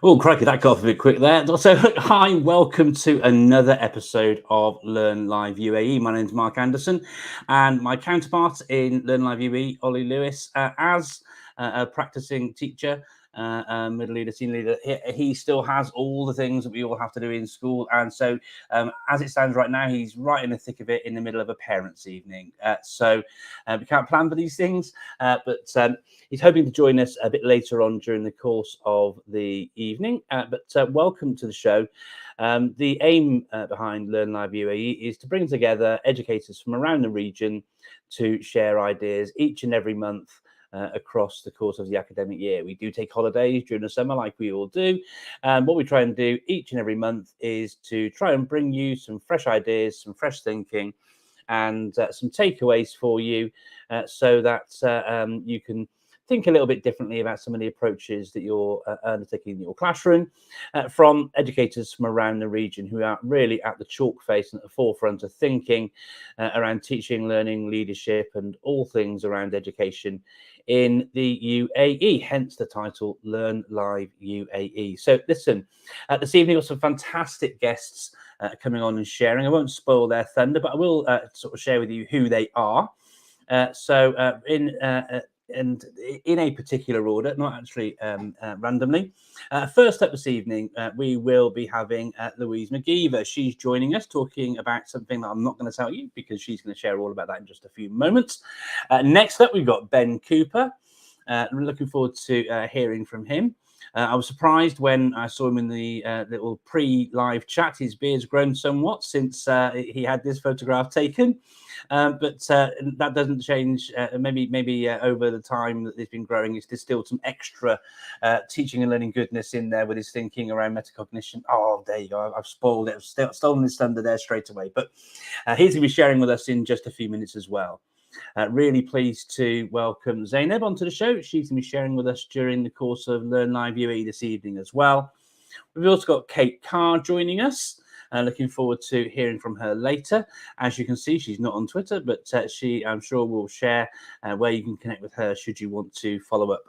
Oh, crikey, that got off a bit quick there. So, hi, welcome to another episode of Learn Live UAE. My name is Mark Anderson, and my counterpart in Learn Live UAE, Ollie Lewis, as a practicing teacher, middle leader, senior leader, he still has all the things that we all have to do in school. And so, as it stands right now, he's right in the thick of it in the middle of a parents' evening. So, we can't plan for these things, but he's hoping to join us a bit later on during the course of the evening. But welcome to the show. The aim behind Learn Live UAE is to bring together educators from around the region to share ideas each and every month across the course of the academic year. We do take holidays during the summer like we all do. What we try and do each and every month is to try and bring you some fresh ideas, some fresh thinking, and some takeaways for you so that you can think a little bit differently about some of the approaches that you're undertaking in your classroom from educators from around the region who are really at the chalk face and at the forefront of thinking around teaching, learning, leadership, and all things around education in the UAE, hence the title Learn Live UAE. So listen, this evening we've got some fantastic guests coming on and sharing. I won't spoil their thunder, but I will sort of share with you who they are. And in a particular order, not actually randomly. First up this evening, we will be having Louise Mcdiva. She's joining us talking about something that I'm not going to tell you because she's going to share all about that in just a few moments. Next up, we've got Ben Cooper. Looking forward to hearing from him. I was surprised when I saw him in the little pre-live chat. His beard's grown somewhat since he had this photograph taken, but that doesn't change. Maybe over the time that he's been growing, there's still some extra teaching and learning goodness in there with his thinking around metacognition. Oh, there you go. I've spoiled it. I've stolen his thunder there straight away. But he's going to be sharing with us in just a few minutes as well. Really pleased to welcome Zainab onto the show. She's going to be sharing with us during the course of Learn Live UAE this evening as well. We've also got Kate Carr joining us. Looking forward to hearing from her later. As you can see, she's not on Twitter, but she, I'm sure, will share where you can connect with her should you want to follow up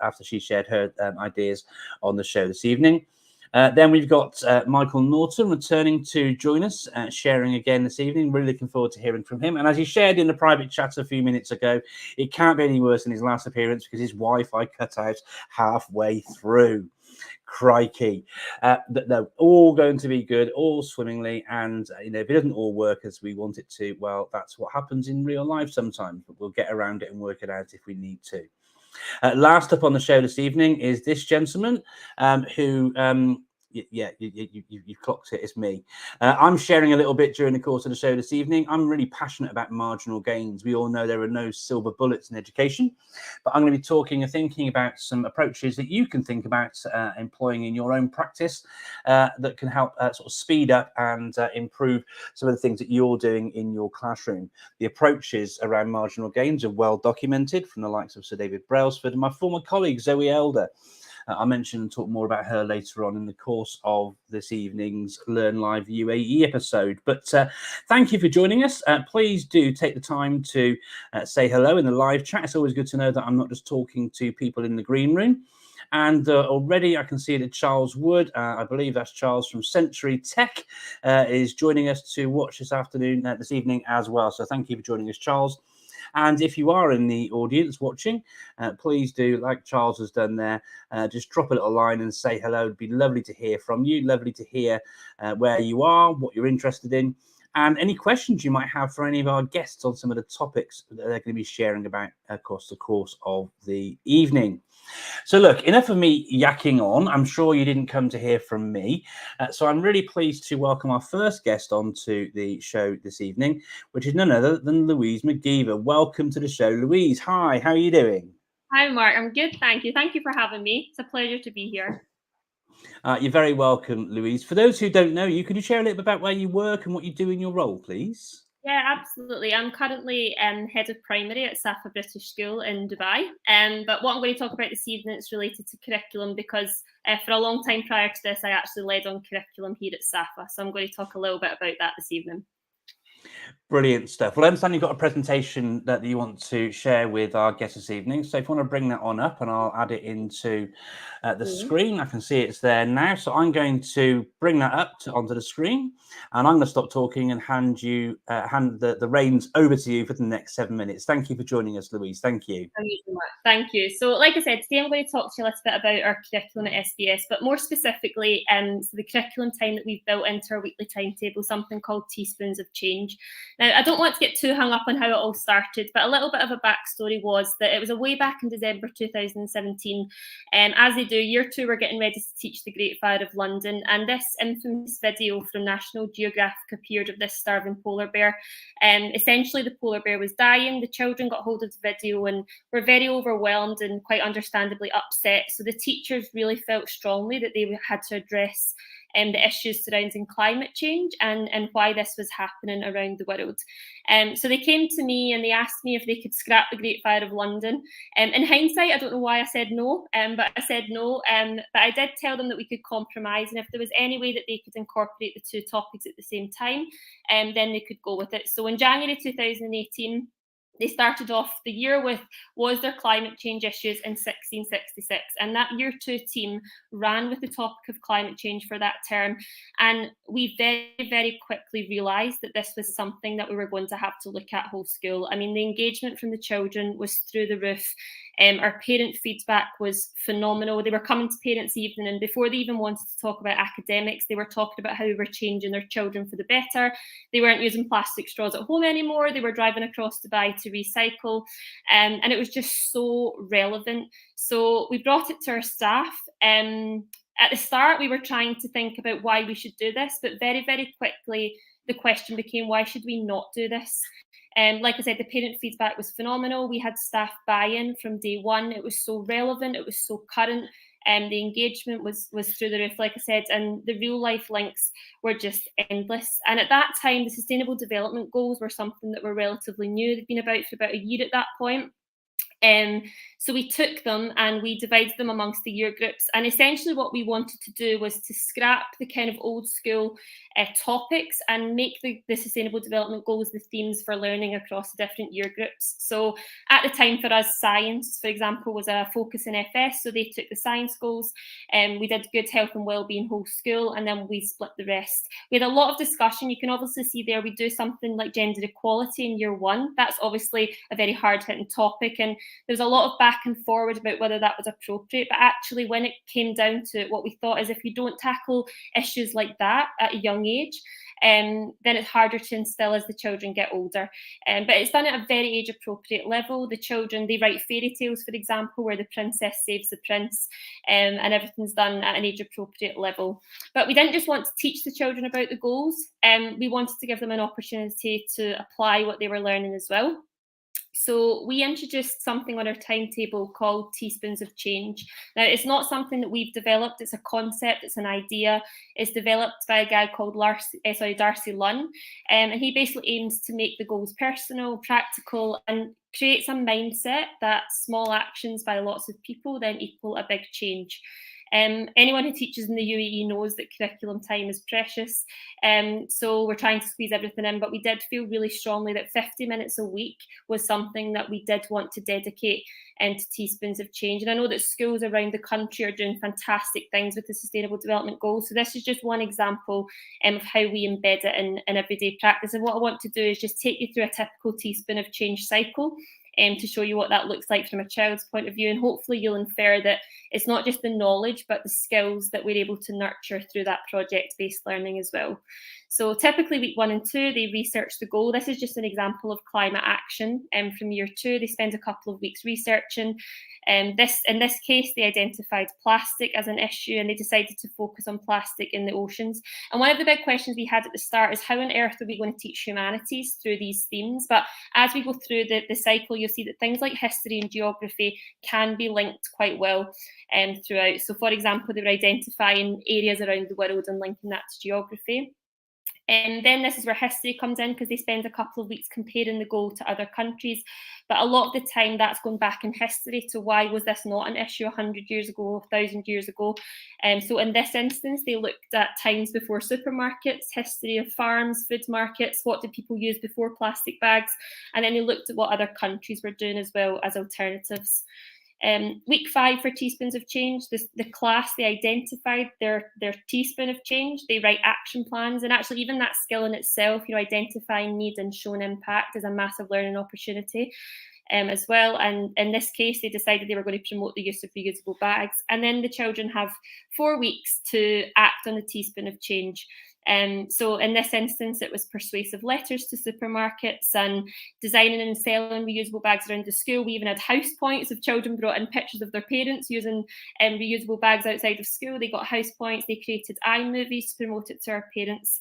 after she shared her ideas on the show this evening. Then we've got Michael Norton returning to join us, sharing again this evening. Really looking forward to hearing from him. And as he shared in the private chat a few minutes ago, it can't be any worse than his last appearance because his Wi-Fi cut out halfway through. Crikey. They're all going to be good, all swimmingly. And, if it doesn't all work as we want it to, well, that's what happens in real life sometimes. But we'll get around it and work it out if we need to. Last up on the show this evening is this gentleman who, you've clocked it, it's me. I'm sharing a little bit during the course of the show this evening. I'm really passionate about marginal gains. We all know there are no silver bullets in education, but I'm going to be talking and thinking about some approaches that you can think about employing in your own practice that can help sort of speed up and improve some of the things that you're doing in your classroom. The approaches around marginal gains are well documented from the likes of Sir David Brailsford and my former colleague Zoe Elder. I mentioned and talk more about her later on in the course of this evening's Learn Live UAE episode. But thank you for joining us. Please do take the time to say hello in the live chat. It's always good to know that I'm not just talking to people in the green room. And already I can see that Charles Wood, I believe that's Charles from Century Tech, is joining us to watch this evening as well. So thank you for joining us, Charles. And if you are in the audience watching, please do, like Charles has done there, just drop a little line and say hello. It'd be lovely to hear from you, lovely to hear where you are, what you're interested in, and any questions you might have for any of our guests on some of the topics that they're going to be sharing about across the course of the evening. So look, enough of me yakking on. I'm sure you didn't come to hear from me. So I'm really pleased to welcome our first guest onto the show this evening, which is none other than Louise Mcdiva. Welcome to the show, Louise. Hi, how are you doing? Hi, Mark. I'm good, thank you. Thank you for having me. It's a pleasure to be here. You're very welcome, Louise. For those who don't know you, could you share a little bit about where you work and what you do in your role, please? Yeah, absolutely. I'm currently head of primary at Safa British School in Dubai. But what I'm going to talk about this evening is related to curriculum because for a long time prior to this, I actually led on curriculum here at Safa. So I'm going to talk a little bit about that this evening. Brilliant stuff. Well, I understand you've got a presentation that you want to share with our guests this evening. So if you want to bring that on up, and I'll add it into the screen. I can see it's there now. So I'm going to bring that up onto the screen, and I'm going to stop talking and hand the reins over to you for the next 7 minutes. Thank you for joining us, Louise. Thank you. Thank you. So like I said, today I'm going to talk to you a little bit about our curriculum at SBS, but more specifically, so the curriculum time that we've built into our weekly timetable, something called Teaspoons of Change. Now, I don't want to get too hung up on how it all started, but a little bit of a backstory was that it was a way back in December 2017. As they do, year 2 were getting ready to teach the Great Fire of London, and this infamous video from National Geographic appeared of this starving polar bear. Essentially, the polar bear was dying. The children got hold of the video and were very overwhelmed and quite understandably upset. So the teachers really felt strongly that they had to address the issues surrounding climate change and why this was happening around the world. So they came to me and they asked me if they could scrap the Great Fire of London. In hindsight, I don't know why I said no, but I said no. But I did tell them that we could compromise, and if there was any way that they could incorporate the two topics at the same time, then they could go with it. So in January 2018, they started off the year with, was there climate change issues in 1666? And that year 2 team ran with the topic of climate change for that term. And we very, very quickly realised that this was something that we were going to have to look at whole school. I mean, the engagement from the children was through the roof. Our parent feedback was phenomenal. They were coming to parents' evening, and before they even wanted to talk about academics, they were talking about how we were changing their children for the better. They weren't using plastic straws at home anymore. They were driving across Dubai to recycle. And it was just so relevant. So we brought it to our staff. At the start, we were trying to think about why we should do this, but very, very quickly, the question became, why should we not do this? Like I said, the parent feedback was phenomenal. We had staff buy-in from day one. It was so relevant. It was so current. The engagement was through the roof, like I said, and the real life links were just endless. And at that time, the Sustainable Development Goals were something that were relatively new. They'd been about for about a year at that point. So we took them and we divided them amongst the year groups. And essentially what we wanted to do was to scrap the kind of old school topics and make the Sustainable Development Goals the themes for learning across the different year groups. So at the time for us, science, for example, was a focus in FS. So they took the science goals. We did good health and wellbeing whole school, and then we split the rest. We had a lot of discussion. You can obviously see there we do something like gender equality in year 1. That's obviously a very hard hitting topic, and there's a lot of back and forward about whether that was appropriate. But actually, when it came down to it, what we thought is if you don't tackle issues like that at a young age, then it's harder to instill as the children get older. But it's done at a very age appropriate level. The children, they write fairy tales, for example, where the princess saves the prince, and everything's done at an age appropriate level. But we didn't just want to teach the children about the goals. We wanted to give them an opportunity to apply what they were learning as well. So we introduced something on our timetable called Teaspoons of Change. Now, it's not something that we've developed. It's a concept. It's an idea. It's developed by a guy called Darcy Lunn. And he basically aims to make the goals personal, practical, and creates a mindset that small actions by lots of people then equal a big change. Anyone who teaches in the UAE knows that curriculum time is precious. So we're trying to squeeze everything in, but we did feel really strongly that 50 minutes a week was something that we did want to dedicate to Teaspoons of Change. And I know that schools around the country are doing fantastic things with the Sustainable Development Goals. So this is just one example of how we embed it in everyday practice. And what I want to do is just take you through a typical Teaspoon of Change cycle, to show you what that looks like from a child's point of view. And hopefully you'll infer that it's not just the knowledge, but the skills that we're able to nurture through that project-based learning as well. So typically week 1 and 2, they research the goal. This is just an example of climate action from year 2. They spend a couple of weeks researching. In this case, they identified plastic as an issue, and they decided to focus on plastic in the oceans. And one of the big questions we had at the start is how on earth are we going to teach humanities through these themes? But as we go through the cycle, you'll see that things like history and geography can be linked quite well throughout. So for example, they were identifying areas around the world and linking that to geography. And then this is where history comes in, because they spend a couple of weeks comparing the goal to other countries. But a lot of the time that's going back in history to why was this not an issue 100 years ago, 1,000 years ago. So in this instance, they looked at times before supermarkets, history of farms, food markets, what did people use before plastic bags? And then they looked at what other countries were doing as well as alternatives. Week 5 for Teaspoons of Change, the class, they identified their teaspoon of change, they write action plans, and actually even that skill in itself, identifying need and showing impact is a massive learning opportunity as well. And in this case, they decided they were going to promote the use of reusable bags. And then the children have 4 weeks to act on the teaspoon of change. So in this instance, it was persuasive letters to supermarkets and designing and selling reusable bags around the school. We even had house points. If children brought in pictures of their parents using reusable bags outside of school, they got house points. They created iMovies to promote it to our parents.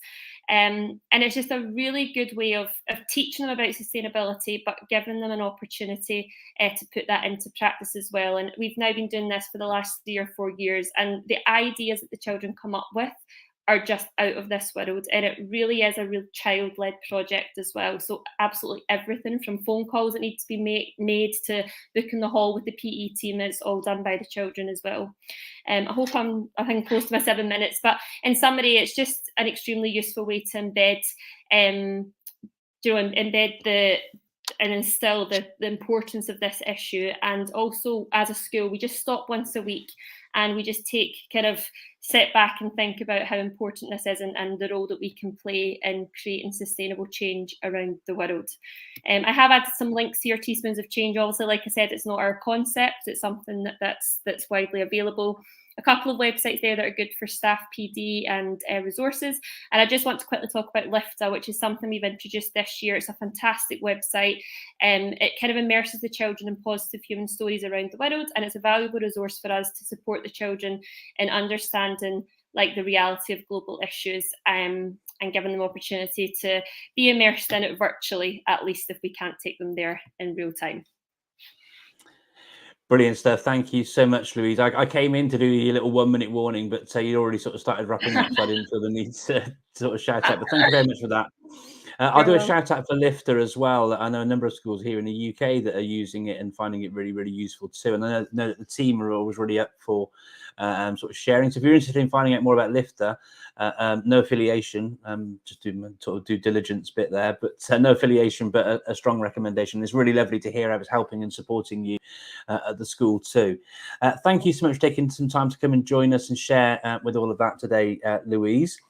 And it's just a really good way of teaching them about sustainability, but giving them an opportunity to put that into practice as well. And we've now been doing this for the last 3 or 4 years. And the ideas that the children come up with are just out of this world, and it really is a real child-led project as well. So absolutely everything from phone calls that need to be made to booking the hall with the PE team is all done by the children as well. I hope I think close to my 7 minutes, but in summary, it's just an extremely useful way to embed and instill the importance of this issue. And also as a school, we just stop once a week and we just sit back and think about how important this is and the role that we can play in creating sustainable change around the world. I have added some links here, Teaspoons of Change. Obviously, like I said, it's not our concept, it's something that's widely available. A couple of websites there that are good for staff, PD and resources. And I just want to quickly talk about LIFTA, which is something we've introduced this year. It's a fantastic website. It kind of immerses the children in positive human stories around the world, and it's a valuable resource for us to support the children in understanding the reality of global issues and giving them opportunity to be immersed in it virtually, at least if we can't take them there in real time. Brilliant stuff. Thank you so much, Louise. I came in to do your little 1 minute warning, but you already sort of started wrapping up, so I didn't feel the need to sort of shout out. But thank you very much for that. I'll do a shout out for LIFTA as well. I know a number of schools here in the UK that are using it and finding it really, really useful too. And I know that the team are always really up for sort of sharing. So if you're interested in finding out more about LIFTA, no affiliation, just do sort of due diligence bit there, but no affiliation, but a strong recommendation. It's really lovely to hear how it's helping and supporting you at the school too. Thank you so much for taking some time to come and join us and share with all of that today, Louise.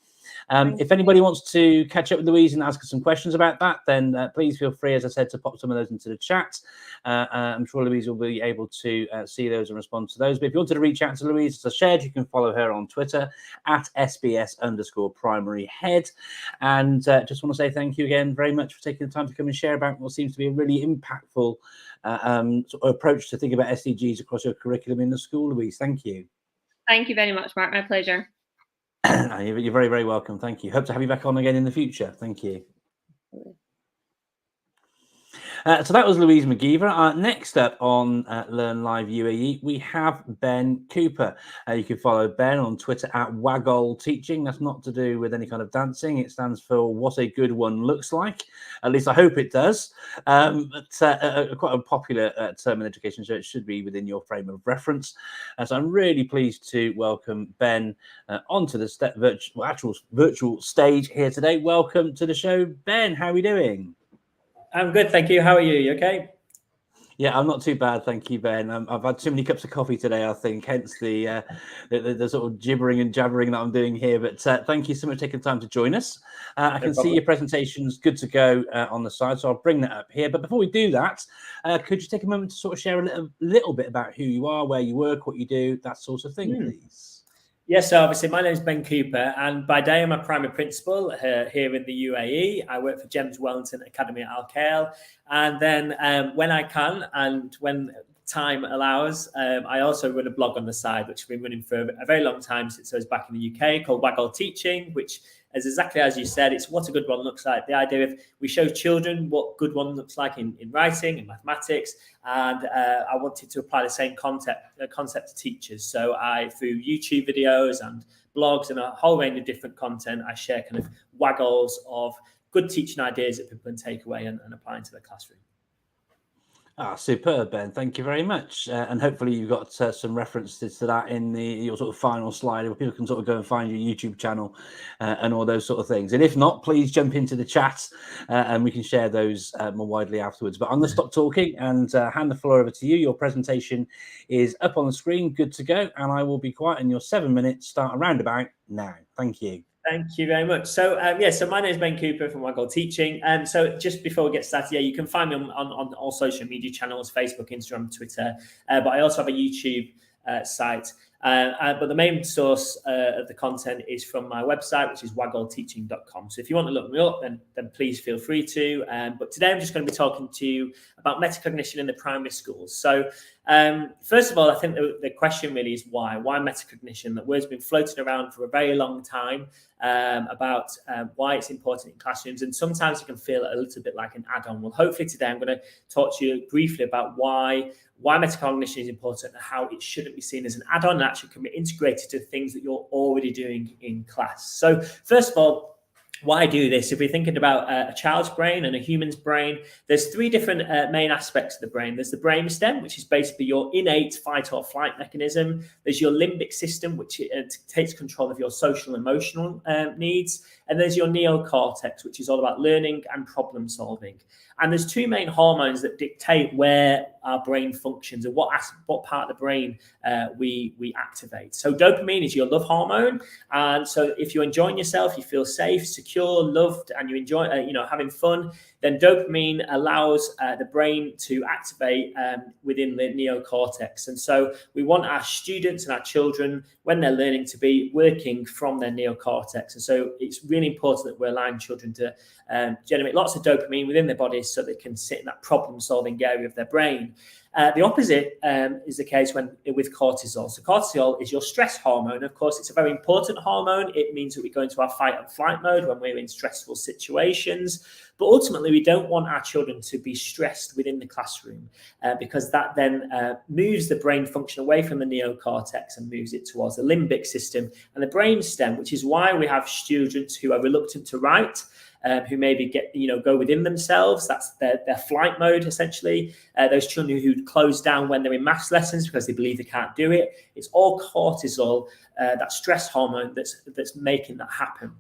If anybody wants to catch up with Louise and ask us some questions about that, then please feel free, as I said, to pop some of those into the chat. I'm sure Louise will be able to see those and respond to those. But if you wanted to reach out to Louise, as I shared, you can follow her on Twitter at SBS_primaryhead. And just want to say thank you again very much for taking the time to come and share about what seems to be a really impactful sort of approach to think about SDGs across your curriculum in the school, Louise. Thank you. Thank you very much, Mark. My pleasure. You're very, very welcome. Thank you. Hope to have you back on again in the future. Thank you. So that was Louise Mcdiva. Next up on LearnLiveUAE, we have Ben Cooper. You can follow Ben on Twitter at Waggle Teaching. That's not to do with any kind of dancing. It stands for what a good one looks like. At least I hope it does. But quite a popular term in education, so it should be within your frame of reference. So I'm really pleased to welcome Ben onto the virtual stage here today. Welcome to the show, Ben. How are we doing? I'm good, thank you. How are you? You okay? Yeah, I'm not too bad, thank you, Ben. I've had too many cups of coffee today, I think, hence the sort of gibbering and jabbering that I'm doing here. But thank you so much for taking the time to join us. I can see your presentation's good to go on the side, so I'll bring that up here. But before we do that, could you take a moment to sort of share a little bit about who you are, where you work, what you do, that sort of thing, please? Yes, so obviously my name is Ben Cooper, and by day I'm a primary principal here in the UAE. I work for James Wellington Academy at Al Khail, and then when I can and when time allows, I also run a blog on the side, which I've been running for a very long time since I was back in the UK, called Waggle Teaching, which is exactly as you said, it's what a good one looks like. The idea of we show children what good one looks like in writing and mathematics, and I wanted to apply the same concept to teachers. So through YouTube videos and blogs and a whole range of different content. I share kind of waggles of good teaching ideas that people can take away and apply into their classroom. Superb, Ben. Thank you very much. And hopefully you've got some references to that in your sort of final slide where people can sort of go and find your YouTube channel and all those sort of things. And if not, please jump into the chat and we can share those more widely afterwards. But I'm going to stop talking and hand the floor over to you. Your presentation is up on the screen, good to go. And I will be quiet and your 7 minutes start around about now. Thank you. Thank you very much. So so my name is Ben Cooper from Waggle Teaching. So just before we get started, you can find me on all social media channels, Facebook, Instagram, Twitter, but I also have a YouTube site. But the main source of the content is from my website, which is waggleteaching.com. So if you want to look me up, then please feel free to. But today I'm just going to be talking to you about metacognition in the primary schools. So first of all, I think the question really is why? Why metacognition? That word's been floating around for a very long time about why it's important in classrooms. And sometimes it can feel a little bit like an add-on. Well, hopefully today I'm going to talk to you briefly about why metacognition is important and how it shouldn't be seen as an add-on and actually can be integrated to things that you're already doing in class. So first of all, why do this? If we're thinking about a child's brain and a human's brain, there's three different main aspects of the brain. There's the brainstem, which is basically your innate fight or flight mechanism. There's your limbic system, which takes control of your social and emotional needs. And there's your neocortex, which is all about learning and problem solving. And there's two main hormones that dictate where our brain functions and what part of the brain we activate. So dopamine is your love hormone. And so if you're enjoying yourself, you feel safe, secure, loved, and you enjoy having fun, then dopamine allows the brain to activate within the neocortex. And so we want our students and our children, when they're learning, to be working from their neocortex. And so it's really important that we're allowing children to generate lots of dopamine within their bodies so they can sit in that problem-solving area of their brain. The opposite is the case with cortisol. So cortisol is your stress hormone. Of course, it's a very important hormone. It means that we go into our fight and flight mode when we're in stressful situations. But ultimately, we don't want our children to be stressed within the classroom because that then moves the brain function away from the neocortex and moves it towards the limbic system and the brainstem, which is why we have students who are reluctant to write, who maybe go within themselves. That's their flight mode, essentially. Those children who close down when they're in maths lessons because they believe they can't do it. It's all cortisol, that stress hormone that's making that happen.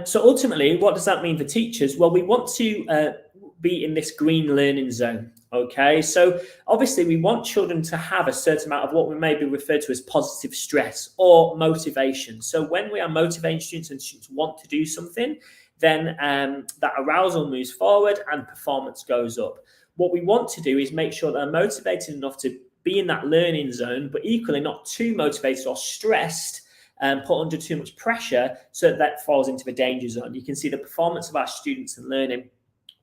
So ultimately, what does that mean for teachers? Well, we want to be in this green learning zone. Okay, so obviously we want children to have a certain amount of what we maybe refer to as positive stress or motivation. So when we are motivating students and students want to do something, then that arousal moves forward and performance goes up. What we want to do is make sure they're motivated enough to be in that learning zone, but equally not too motivated or stressed and put under too much pressure so that falls into the danger zone. You can see the performance of our students and learning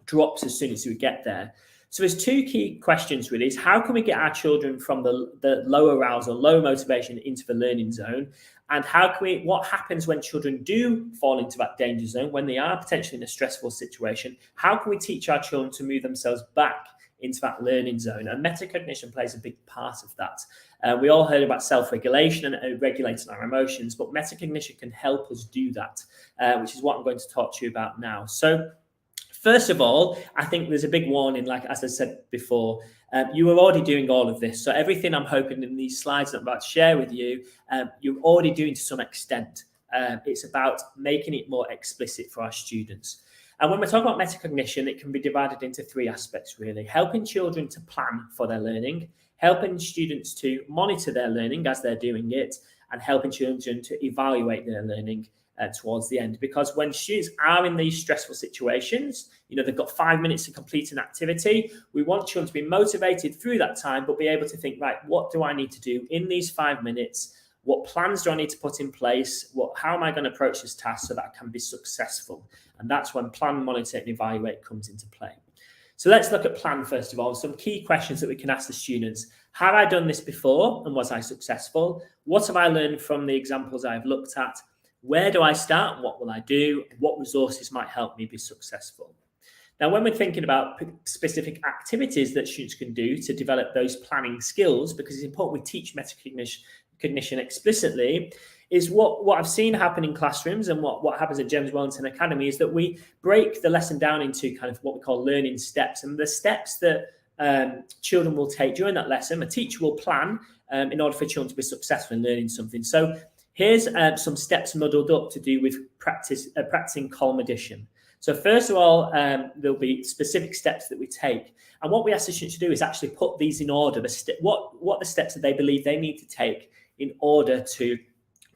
drops as soon as we get there. So there's two key questions really. Is how can we get our children from the low arousal, low motivation into the learning zone? And what happens when children do fall into that danger zone, when they are potentially in a stressful situation? How can we teach our children to move themselves back into that learning zone? And metacognition plays a big part of that. We all heard about self-regulation and regulating our emotions, but metacognition can help us do that, which is what I'm going to talk to you about now. So first of all, I think there's a big warning, like as I said before, you are already doing all of this. So everything I'm hoping in these slides that I'm about to share with you, you're already doing to some extent. It's about making it more explicit for our students. And when we're talking about metacognition, it can be divided into three aspects, really. Helping children to plan for their learning, helping students to monitor their learning as they're doing it, and helping children to evaluate their learning towards the end. Because when students are in these stressful situations, they've got 5 minutes to complete an activity. We want children to be motivated through that time, but be able to think, right, what do I need to do in these 5 minutes? What plans do I need to put in place? How am I going to approach this task so that I can be successful? And that's when plan, monitor, and evaluate comes into play. So let's look at plan first of all. Some key questions that we can ask the students. Have I done this before and was I successful? What have I learned from the examples I've looked at? Where do I start and what will I do? What resources might help me be successful? Now, when we're thinking about specific activities that students can do to develop those planning skills, because it's important we teach metacognition explicitly, is what I've seen happen in classrooms, and what happens at James Wellington Academy is that we break the lesson down into kind of what we call learning steps. And the steps that children will take during that lesson, a teacher will plan in order for children to be successful in learning something. So here's some steps muddled up to do with practicing column addition. So first of all, there'll be specific steps that we take. And what we ask the students to do is actually put these in order, what the steps that they believe they need to take in order to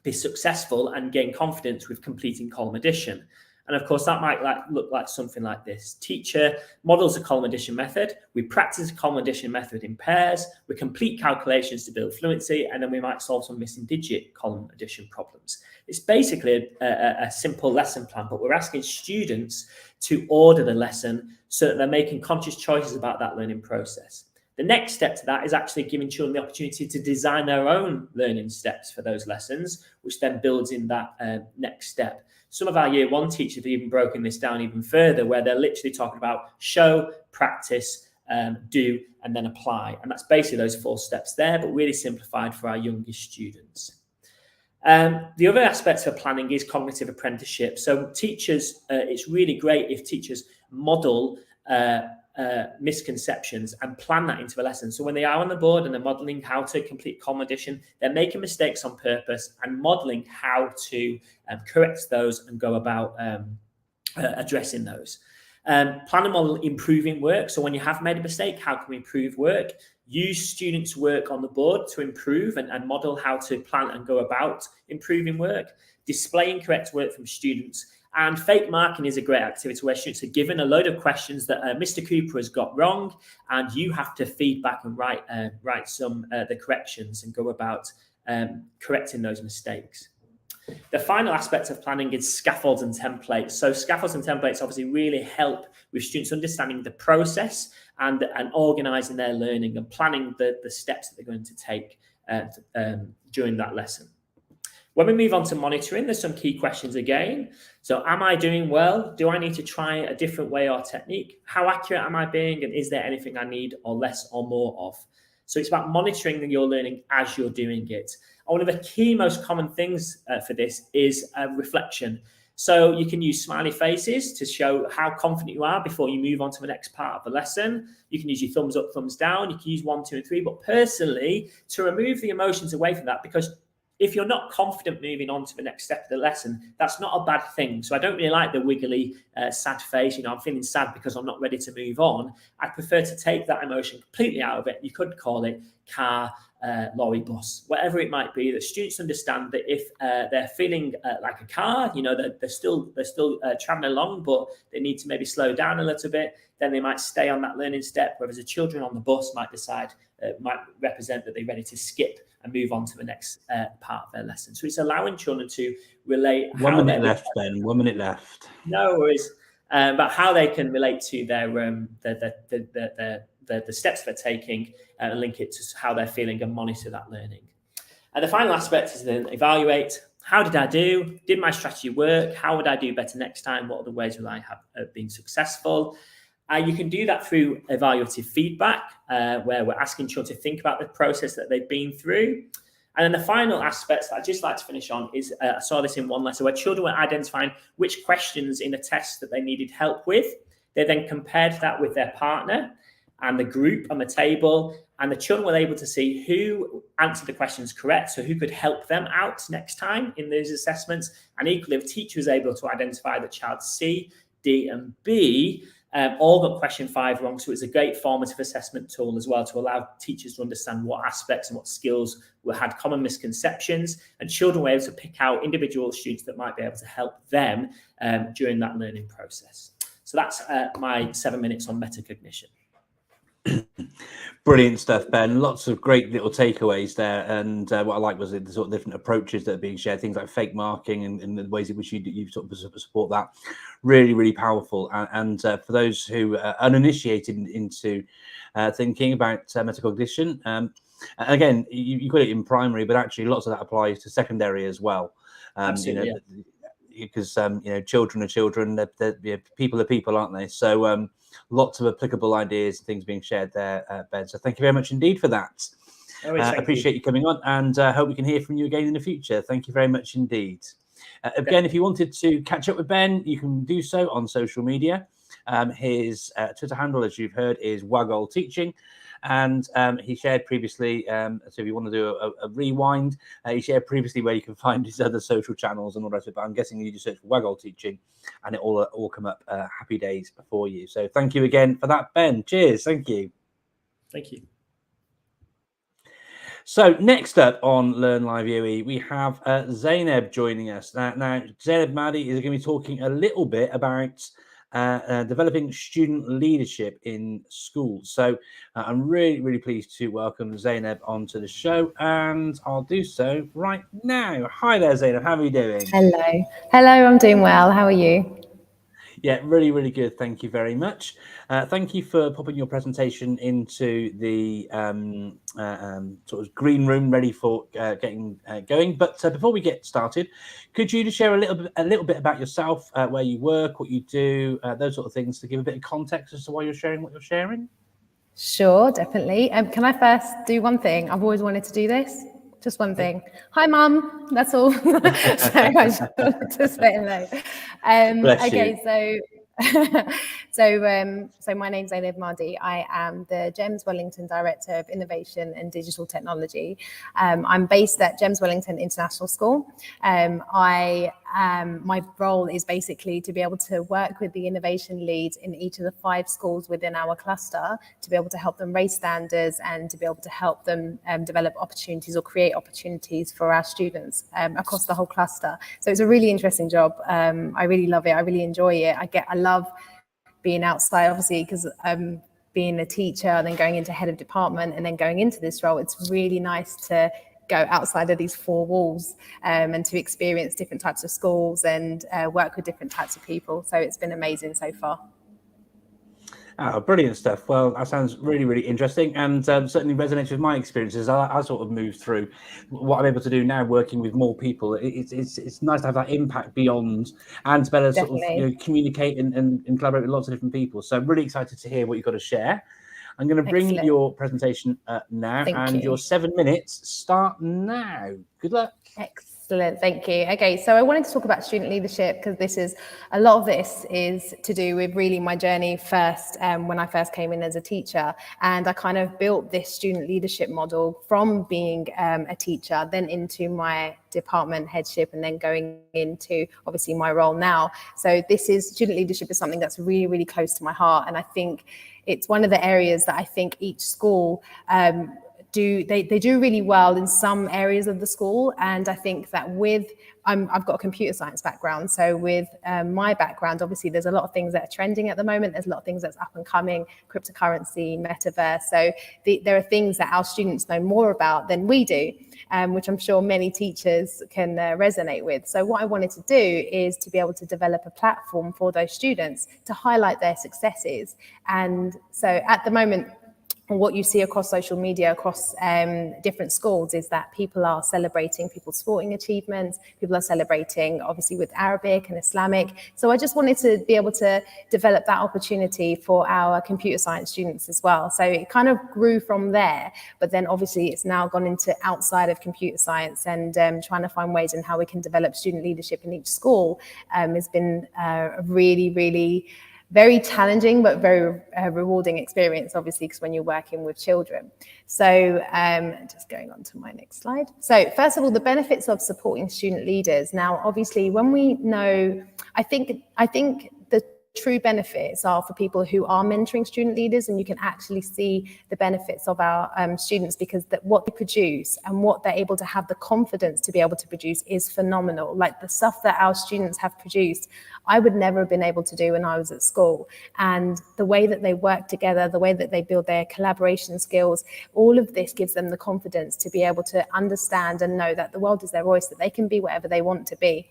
be successful and gain confidence with completing column addition. And of course, that might look like something like this. Teacher models a column addition method. We practice a column addition method in pairs. We complete calculations to build fluency, and then we might solve some missing digit column addition problems. It's basically a simple lesson plan, but we're asking students to order the lesson so that they're making conscious choices about that learning process. The next step to that is actually giving children the opportunity to design their own learning steps for those lessons, which then builds in that next step. Some of our year one teachers have even broken this down even further, where they're literally talking about show, practice, do, and then apply. And that's basically those 4 steps there, but really simplified for our youngest students. The other aspect of planning is cognitive apprenticeship. So teachers, it's really great if teachers model misconceptions and plan that into a lesson. So when they are on the board and they're modeling how to complete column addition, they're making mistakes on purpose and modeling how to correct those and go about addressing those. Plan and model improving work. So when you have made a mistake, how can we improve work? Use students' work on the board to improve and model how to plan and go about improving work. Display incorrect work from students. And fake marking is a great activity where students are given a load of questions that Mr. Cooper has got wrong, and you have to feed back and write some the corrections and go about correcting those mistakes. The final aspect of planning is scaffolds and templates. So scaffolds and templates obviously really help with students understanding the process and organising their learning and planning the steps that they're going to take during that lesson. When we move on to monitoring, there's some key questions again. So am I doing well? Do I need to try a different way or technique? How accurate am I being? And is there anything I need or less or more of? So it's about monitoring your learning as you're doing it. And one of the key most common things for this is reflection. So you can use smiley faces to show how confident you are before you move on to the next part of the lesson. You can use your thumbs up, thumbs down. You can use 1, 2, and 3. But personally, to remove the emotions away from that, because if you're not confident moving on to the next step of the lesson, that's not a bad thing. So I don't really like the wiggly, sad face. I'm feeling sad because I'm not ready to move on. I prefer to take that emotion completely out of it. You could call it car, lorry, bus, whatever it might be. That students understand that if they're feeling like a car, they're still traveling along, but they need to maybe slow down a little bit, then they might stay on that learning step. Whereas the children on the bus might decide, might represent that they're ready to skip and move on to the next part of their lesson. So it's allowing children to relate. 1 minute left, Ben. 1 minute left. No worries. But how they can relate to the steps they're taking and link it to how they're feeling and monitor that learning. And the final aspect is then evaluate. How did I do? Did my strategy work? How would I do better next time? What are the ways will I have been successful? You can do that through evaluative feedback, where we're asking children to think about the process that they've been through. And then the final aspects that I'd just like to finish on is, I saw this in one lesson, where children were identifying which questions in the test that they needed help with. They then compared that with their partner and the group on the table, and the children were able to see who answered the questions correct, so who could help them out next time in those assessments. And equally, if the teacher was able to identify that child C, D, and B all got question 5 wrong. So it's a great formative assessment tool as well to allow teachers to understand what aspects and what skills had common misconceptions, and children were able to pick out individual students that might be able to help them during that learning process. So that's my 7 minutes on metacognition. Brilliant stuff, Ben. Lots of great little takeaways there, and what I like was the sort of different approaches that are being shared, things like fake marking and the ways in which you sort of support that. Really, really powerful. And for those who are uninitiated into thinking about metacognition, again, you got it in primary, but actually lots of that applies to secondary as well. Absolutely, because children are children, people are people, aren't they? So lots of applicable ideas and things being shared there, Ben. So thank you very much indeed for that. Appreciate you coming on, and hope we can hear from you again in the future. Thank you very much indeed. Again, if you wanted to catch up with Ben, you can do so on social media. His Twitter handle, as you've heard, is Waggle Teaching. And he shared previously, so if you want to do a rewind, he shared previously where you can find his other social channels and all the rest of it. But I'm guessing you just search for Waggle Teaching and it all come up happy days for you. So thank you again for that, Ben. Cheers. Thank you. Thank you. So next up on LearnLiveUAE, we have Zainab joining us. Now Zainab Mahdi is going to be talking a little bit about developing student leadership in schools. So I'm really pleased to welcome Zainab onto the show, and I'll do so right now. Hi there, Zainab. How are you doing? Hello, I'm doing well. How are you? Yeah, really good. Thank you very much. Thank you for popping your presentation into the sort of green room, ready for getting going. But before we get started, could you just share a little bit about yourself, where you work, what you do, those sort of things, to give a bit of context as to why you're sharing what you're sharing? Sure, definitely. Can I first do one thing? I've always wanted to do this. Just one thing. Hi, Mum. That's all. So I just wanted to say hello. Okay, so my name's Louise Mcdiva. I am the James Wellington Director of Innovation and Digital Technology. I'm based at James Wellington International School. My role is basically to be able to work with the innovation leads in each of the 5 schools within our cluster, to be able to help them raise standards and to be able to help them develop opportunities or create opportunities for our students across the whole cluster. So it's a really interesting job. I really love it. I really enjoy it. I love being outside, obviously, because being a teacher and then going into head of department and then going into this role, it's really nice to go outside of these 4 walls and to experience different types of schools and work with different types of people. So it's been amazing so far. Oh, brilliant stuff. Well, that sounds really interesting, and certainly resonates with my experiences. I sort of moved through what I'm able to do now, working with more people. It's nice to have that impact beyond, and to better sort of communicate and collaborate with lots of different people. So I'm really excited to hear what you've got to share. I'm going to bring your presentation now, and your 7 minutes start now. Good luck. Excellent, thank you. Okay, so I wanted to talk about student leadership because a lot of this is to do with really my journey first, when I first came in as a teacher, and I kind of built this student leadership model from being a teacher, then into my department headship, and then going into obviously my role now. So student leadership is something that's really close to my heart, and I think it's one of the areas that I think each school they do really well in some areas of the school. And I think that I've got a computer science background. So with my background, obviously there's a lot of things that are trending at the moment. There's a lot of things that's up and coming, cryptocurrency, metaverse. So there are things that our students know more about than we do, which I'm sure many teachers can resonate with. So what I wanted to do is to be able to develop a platform for those students to highlight their successes. And so at the moment, what you see across social media, across different schools, is that people are celebrating people's sporting achievements. People are celebrating, obviously, with Arabic and Islamic. So I just wanted to be able to develop that opportunity for our computer science students as well. So it kind of grew from there, but then obviously it's now gone into outside of computer science, and trying to find ways in how we can develop student leadership in each school has been a really very challenging but very rewarding experience, obviously, because when you're working with children. So just going on to my next slide. So first of all, the benefits of supporting student leaders. Now, obviously, when we know, I think the true benefits are for people who are mentoring student leaders, and you can actually see the benefits of our students, because what they produce and what they're able to have the confidence to be able to produce is phenomenal. Like the stuff that our students have produced, I would never have been able to do when I was at school. And the way that they work together, the way that they build their collaboration skills, all of this gives them the confidence to be able to understand and know that the world is their voice, that they can be whatever they want to be.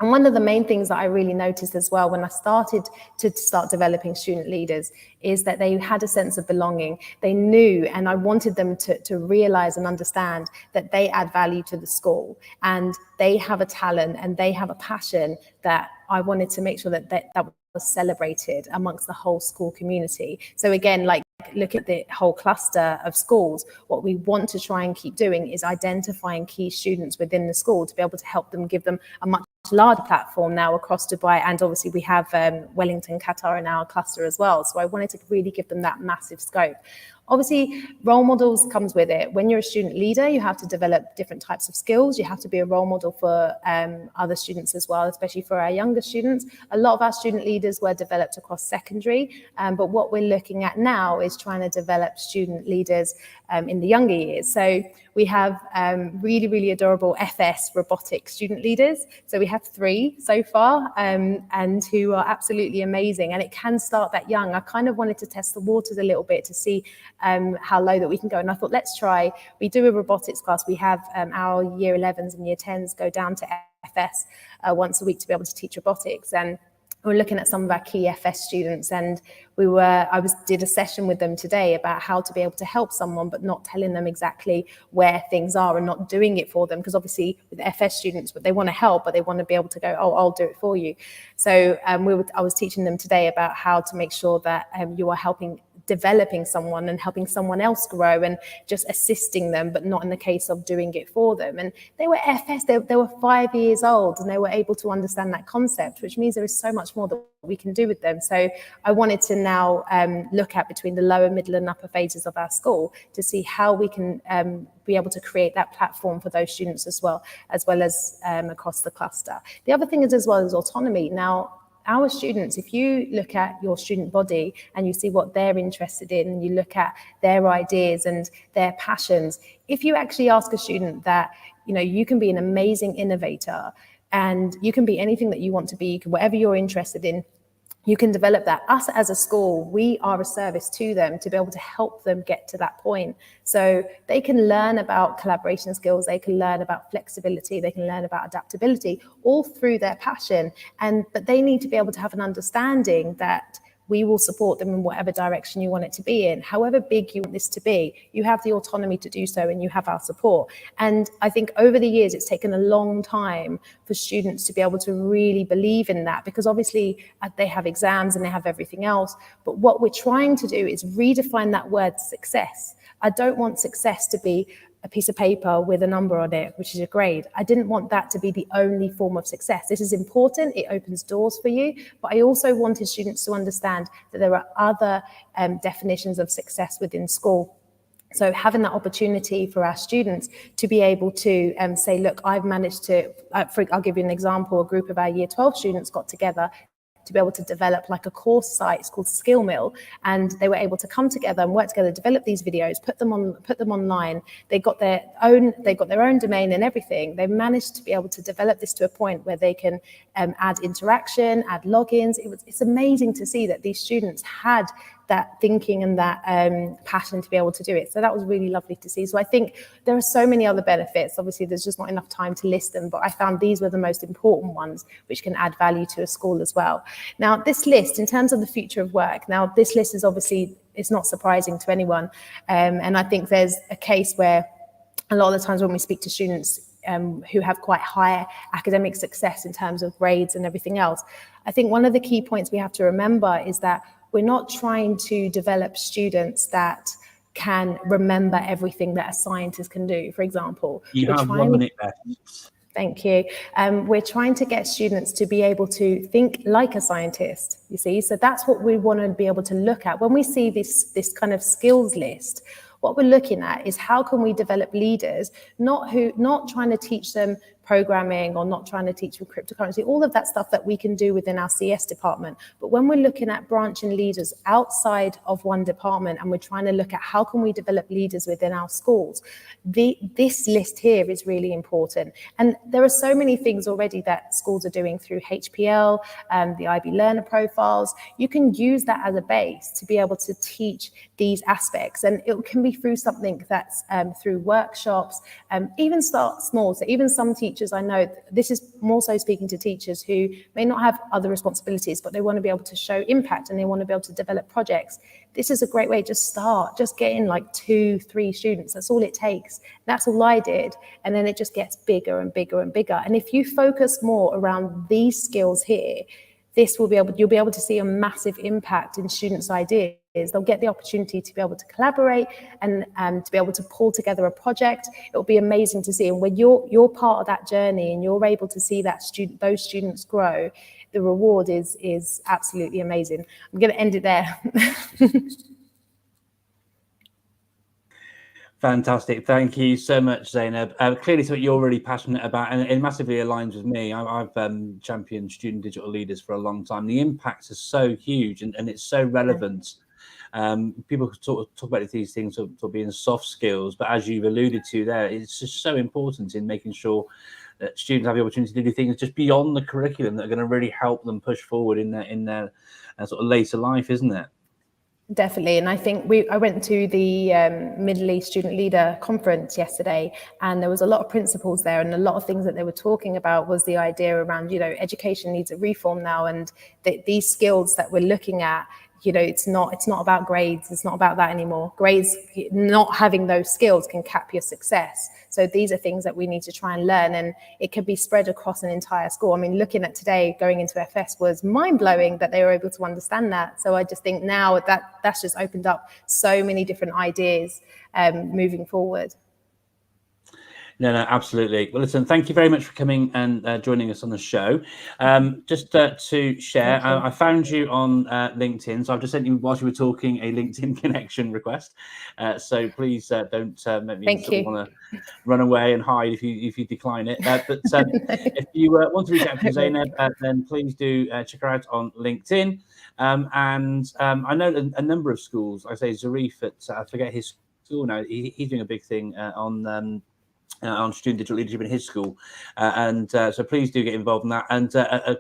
And one of the main things that I really noticed as well when I started to developing student leaders is that they had a sense of belonging. They knew, and I wanted them to realize and understand that they add value to the school, and they have a talent and they have a passion that I wanted to make sure that was celebrated amongst the whole school community. So again, like look at the whole cluster of schools, what we want to try and keep doing is identifying key students within the school to be able to help them, give them a much larger platform now across Dubai. And obviously we have Wellington, Qatar in our cluster as well. So I wanted to really give them that massive scope. Obviously, role models comes with it. When you're a student leader, you have to develop different types of skills. You have to be a role model for other students as well, especially for our younger students. A lot of our student leaders were developed across secondary, but what we're looking at now is trying to develop student leaders in the younger years. So we have really, really adorable FS robotic student leaders. So we have 3 so far, and who are absolutely amazing. And it can start that young. I kind of wanted to test the waters a little bit to see how low that we can go. And I thought, let's try. We do a robotics class. We have our year 11s and year 10s go down to FS once a week to be able to teach robotics. And we're looking at some of our key FS students, and I did a session with them today about how to be able to help someone, but not telling them exactly where things are and not doing it for them. Because obviously with FS students, but they want to help, but they want to be able to go, oh, I'll do it for you. So I was teaching them today about how to make sure that you are developing someone and helping someone else grow and just assisting them, but not in the case of doing it for them. And they were FS, they were 5 years old, and they were able to understand that concept, which means there is so much more that we can do with them. So I wanted to now look at between the lower, middle and upper phases of our school to see how we can be able to create that platform for those students as well as across the cluster. The other thing is as well as autonomy. Now, our students, if you look at your student body and you see what they're interested in, and you look at their ideas and their passions, if you actually ask a student that, you can be an amazing innovator and you can be anything that you want to be, whatever you're interested in, you can develop that. Us as a school, we are a service to them to be able to help them get to that point. So they can learn about collaboration skills, they can learn about flexibility, they can learn about adaptability, all through their passion. But they need to be able to have an understanding that we will support them in whatever direction you want it to be in. However big you want this to be, you have the autonomy to do so, and you have our support. And I think over the years, it's taken a long time for students to be able to really believe in that, because obviously they have exams and they have everything else. But what we're trying to do is redefine that word success. I don't want success to be a piece of paper with a number on it, which is a grade. I didn't want that to be the only form of success. This is important, it opens doors for you, but I also wanted students to understand that there are other definitions of success within school. So having that opportunity for our students to be able to say, look, I've managed to, I'll give you an example, a group of our year 12 students got together to be able to develop like a course site. It's called Skill Mill, and they were able to come together and work together, develop these videos, put them online. They got their own domain and everything. They managed to be able to develop this to a point where they can add interaction, add logins. It's amazing to see that these students had that thinking and that passion to be able to do it. So that was really lovely to see. So I think there are so many other benefits. Obviously, there's just not enough time to list them, but I found these were the most important ones, which can add value to a school as well. Now, this list, in terms of the future of work, now this list is obviously, it's not surprising to anyone. And I think there's a case where a lot of the times when we speak to students who have quite high academic success in terms of grades and everything else, I think one of the key points we have to remember is that we're not trying to develop students that can remember everything that a scientist can do, for example. You have 1 minute left. Thank you. We're trying to get students to be able to think like a scientist, you see. So that's what we want to be able to look at. When we see this kind of skills list, what we're looking at is how can we develop leaders, not trying to teach them programming or not trying to teach them cryptocurrency, all of that stuff that we can do within our CS department. But when we're looking at branching leaders outside of one department and we're trying to look at how can we develop leaders within our schools, this list here is really important. And there are so many things already that schools are doing through HPL, the IB learner profiles. You can use that as a base to be able to teach these aspects. And it can be through something that's through workshops, even start small. So even some teachers, I know this is more so speaking to teachers who may not have other responsibilities, but they want to be able to show impact and they want to be able to develop projects. This is a great way to start, just getting like 2-3 students. That's all it takes. That's all I did. And then it just gets bigger and bigger and bigger. And if you focus more around these skills here, you'll be able to see a massive impact in students' ideas. They'll get the opportunity to be able to collaborate and to be able to pull together a project. It'll be amazing to see. And when you're part of that journey and you're able to see that those students grow, the reward is absolutely amazing. I'm going to end it there. Fantastic. Thank you so much, Zainab. Clearly something you're really passionate about, and it massively aligns with me. I've championed student digital leaders for a long time. The impact is so huge and it's so relevant. People talk about these things sort of being soft skills, but as you've alluded to there, it's just so important in making sure that students have the opportunity to do things just beyond the curriculum that are going to really help them push forward in their sort of later life, isn't it? Definitely. And I think I went to the Middle East Student Leader Conference yesterday, and there was a lot of principles there, and a lot of things that they were talking about was the idea around, education needs a reform now, and these skills that we're looking at, it's not about grades. It's not about that anymore. Grades, not having those skills can cap your success. So these are things that we need to try and learn, and it could be spread across an entire school. I mean, looking at today, going into FS was mind-blowing that they were able to understand that. So I just think now that's just opened up so many different ideas moving forward. No, absolutely. Well, listen, thank you very much for coming and joining us on the show. Just to share, I found you on LinkedIn, so I've just sent you, whilst you were talking, a LinkedIn connection request. So please don't make me want to run away and hide if you decline it. But if you want to reach out to Zainab, then please do check her out on LinkedIn. And I know a number of schools. I say Zarif at I forget his school now. He's doing a big thing on student digital leadership in his school, so please do get involved in that. And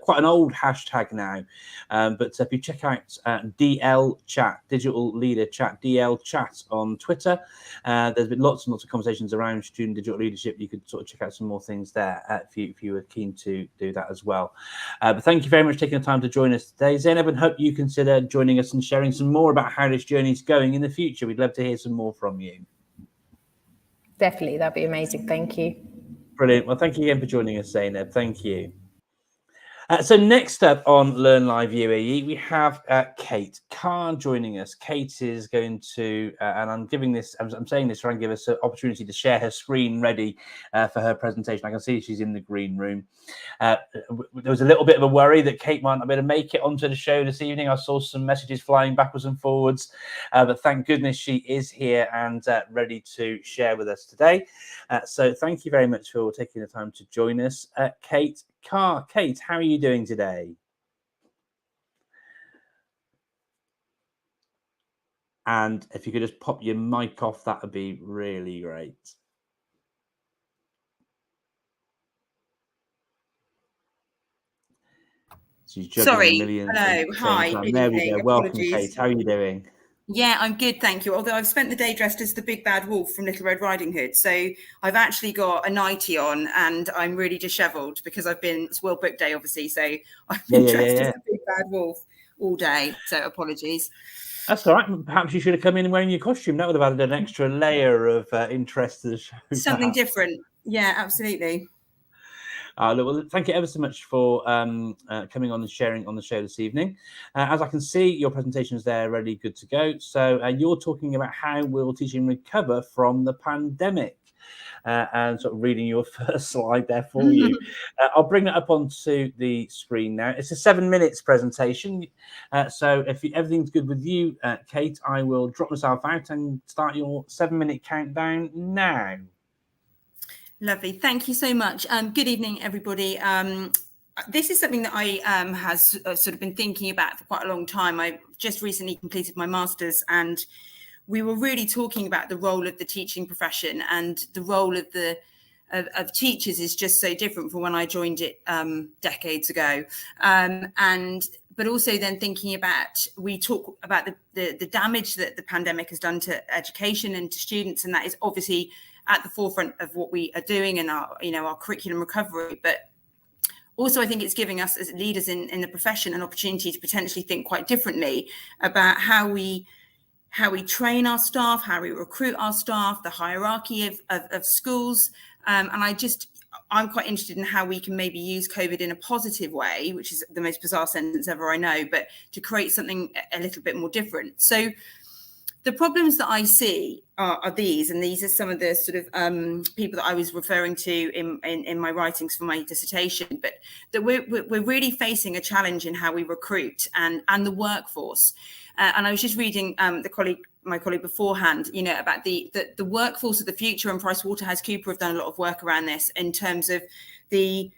quite an old hashtag now, but if you check out DL Chat, Digital Leader Chat, DL Chat on Twitter, there's been lots and lots of conversations around student digital leadership. You could sort of check out some more things there if you were keen to do that as well. But thank you very much for taking the time to join us today, Zainab, and hope you consider joining us and sharing some more about how this journey is going in the future. We'd love to hear some more from you. Definitely, that'd be amazing. Thank you. Brilliant. Well, thank you again for joining us, Zainab. Thank you. So next up on Learn Live UAE, we have Kate Carr joining us. Kate is going to, and I'm saying this trying to give us an opportunity to share her screen ready for her presentation. I can see she's in the green room. There was a little bit of a worry that Kate might not be able to make it onto the show this evening. I saw some messages flying backwards and forwards, but thank goodness she is here and ready to share with us today. So thank you very much for taking the time to join us, Kate Carr. Kate, how are you doing today? And if you could just pop your mic off, that would be really great. She's juggling millions. Hello. Hi. There we go. Welcome, Kate. How are you doing? Yeah, I'm good, thank you. Although I've spent the day dressed as the big bad wolf from Little Red Riding Hood. So I've actually got a nightie on and I'm really dishevelled because it's World Book Day, obviously. So I've been dressed as the big bad wolf all day. So apologies. That's all right. Perhaps you should have come in wearing your costume. That would have added an extra layer of interest to the show. Something different. Yeah, absolutely. Well, thank you ever so much for coming on and sharing on the show this evening. As I can see, your presentation is there ready, good to go. So you're talking about how will teaching recover from the pandemic, and sort of reading your first slide there for you. I'll bring that up onto the screen now. It's a 7 minutes presentation. So if everything's good with you, Kate, I will drop myself out and start your 7-minute countdown now. Lovely. Thank you so much. Good evening, everybody. This is something that I has sort of been thinking about for quite a long time. I just recently completed my master's and we were really talking about the role of the teaching profession, and the role of teachers is just so different from when I joined it decades ago. But also then thinking about, we talk about the damage that the pandemic has done to education and to students, and that is obviously at the forefront of what we are doing in our curriculum recovery. But also I think it's giving us as leaders in the profession an opportunity to potentially think quite differently about how we train our staff, how we recruit our staff, the hierarchy of schools. And I'm quite interested in how we can maybe use COVID in a positive way, which is the most bizarre sentence ever, I know, but to create something a little bit more different. So the problems that I see are these, and these are some of the sort of people that I was referring to in my writings for my dissertation, but that we're really facing a challenge in how we recruit and the workforce. And I was just reading my colleague beforehand, about the workforce of the future, and PricewaterhouseCoopers have done a lot of work around this in terms of the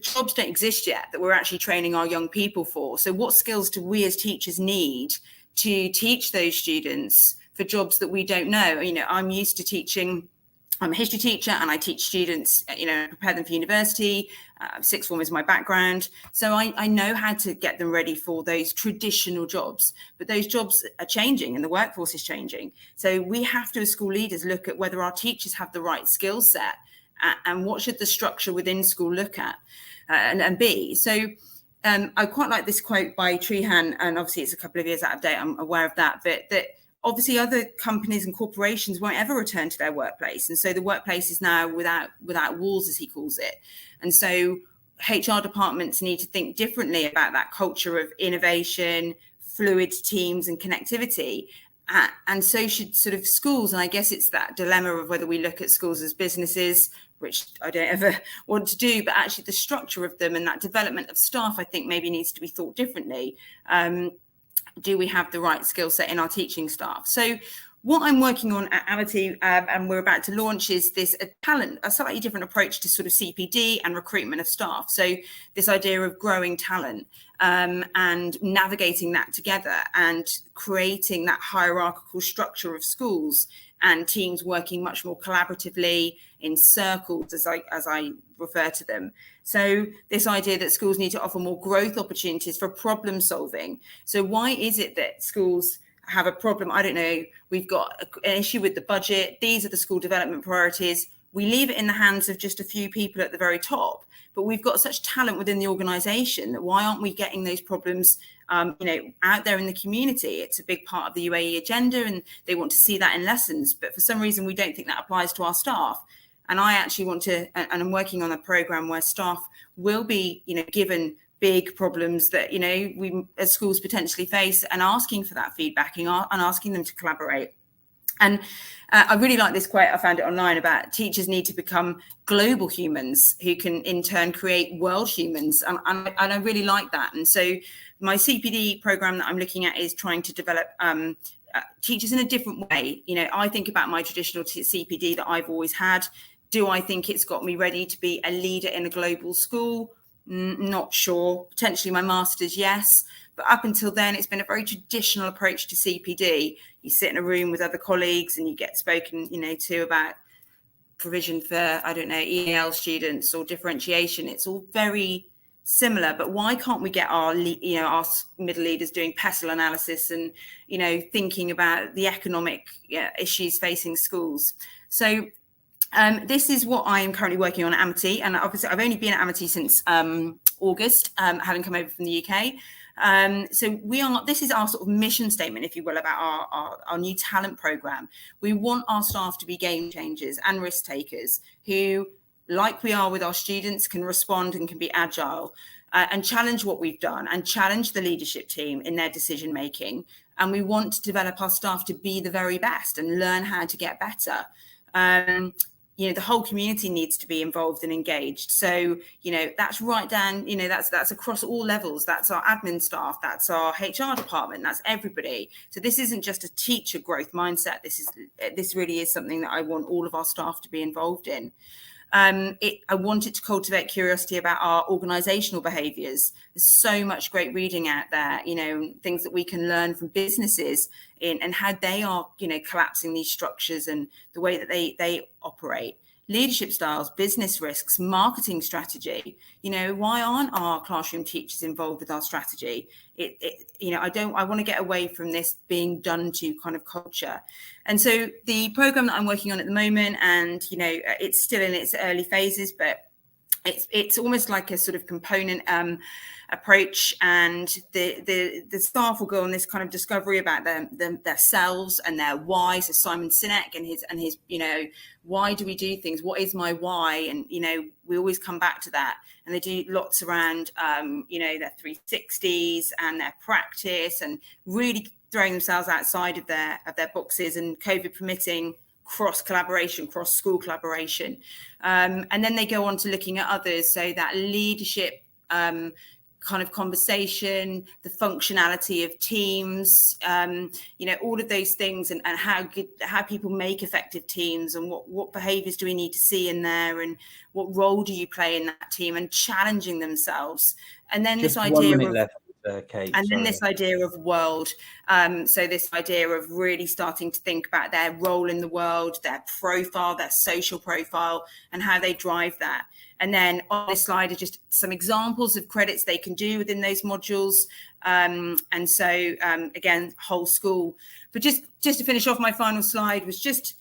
jobs don't exist yet that we're actually training our young people for. So what skills do we as teachers need to teach those students for jobs that we don't know? I'm used to teaching. I'm a history teacher and I teach students, prepare them for university. Sixth form is my background. So I know how to get them ready for those traditional jobs, but those jobs are changing and the workforce is changing. So we have to, as school leaders, look at whether our teachers have the right skill set and what should the structure within school look at and be. So I quite like this quote by Trehan, and obviously it's a couple of years out of date, I'm aware of that, but that obviously other companies and corporations won't ever return to their workplace. And so the workplace is now without walls, as he calls it. And so HR departments need to think differently about that culture of innovation, fluid teams and connectivity. And so should sort of schools. And I guess it's that dilemma of whether we look at schools as businesses, which I don't ever want to do, but actually the structure of them and that development of staff, I think maybe needs to be thought differently. Do we have the right skill set in our teaching staff? So what I'm working on at Amity, and we're about to launch, is this a slightly different approach to sort of CPD and recruitment of staff. So this idea of growing talent and navigating that together and creating that hierarchical structure of schools and teams working much more collaboratively in circles, as I refer to them. So this idea that schools need to offer more growth opportunities for problem solving. So why is it that schools have a problem? I don't know. We've got an issue with the budget. These are the school development priorities. We leave it in the hands of just a few people at the very top, but we've got such talent within the organisation that why aren't we getting those problems out there in the community? It's a big part of the UAE agenda and they want to see that in lessons, but for some reason we don't think that applies to our staff. And I actually want to, and I'm working on a programme where staff will be, given big problems that, we as schools potentially face, and asking for that feedback and asking them to collaborate. And I really like this quote, I found it online, about teachers need to become global humans who can in turn create world humans. And I really like that. And so my CPD programme that I'm looking at is trying to develop teachers in a different way. I think about my traditional CPD that I've always had. Do I think it's got me ready to be a leader in a global school? Not sure. Potentially my master's, yes. But up until then, it's been a very traditional approach to CPD. You sit in a room with other colleagues and you get spoken, to about provision for, EAL students or differentiation. It's all very similar. But why can't we get our middle leaders doing pestle analysis and, thinking about the economic issues facing schools? So this is what I am currently working on at Amity, and obviously I've only been at Amity since August, having come over from the UK. So this is our sort of mission statement, if you will, about our new talent programme. We want our staff to be game changers and risk takers who, like we are with our students, can respond and can be agile and challenge what we've done and challenge the leadership team in their decision making. And we want to develop our staff to be the very best and learn how to get better. The whole community needs to be involved and engaged. So, that's right down, that's across all levels. That's our admin staff, that's our HR department, that's everybody. So this isn't just a teacher growth mindset. This really is something that I want all of our staff to be involved in. I want it to cultivate curiosity about our organisational behaviours. There's so much great reading out there, things that we can learn from businesses and how they are, collapsing these structures and the way that they operate. Leadership styles, business risks, marketing strategy. Why aren't our classroom teachers involved with our strategy? I want to get away from this being done to kind of culture. And so the program that I'm working on at the moment, and it's still in its early phases, but it's almost like a sort of component approach, and the staff will go on this kind of discovery about themselves and their why. So Simon Sinek and his why do we do things? What is my why? And we always come back to that. And they do lots around their 360s and their practice, and really throwing themselves outside of their boxes, and COVID permitting cross collaboration, cross school collaboration, and then they go on to looking at others. So that leadership kind of conversation, the functionality of teams, all of those things, and how people make effective teams, and what behaviours do we need to see in there, and what role do you play in that team, and challenging themselves. And then Just this idea of left. Kate, and then this idea of world. So this idea of really starting to think about their role in the world, their profile, their social profile, and how they drive that. And then on this slide are just some examples of credits they can do within those modules. And so again, whole school. But just to finish off, my final slide was just,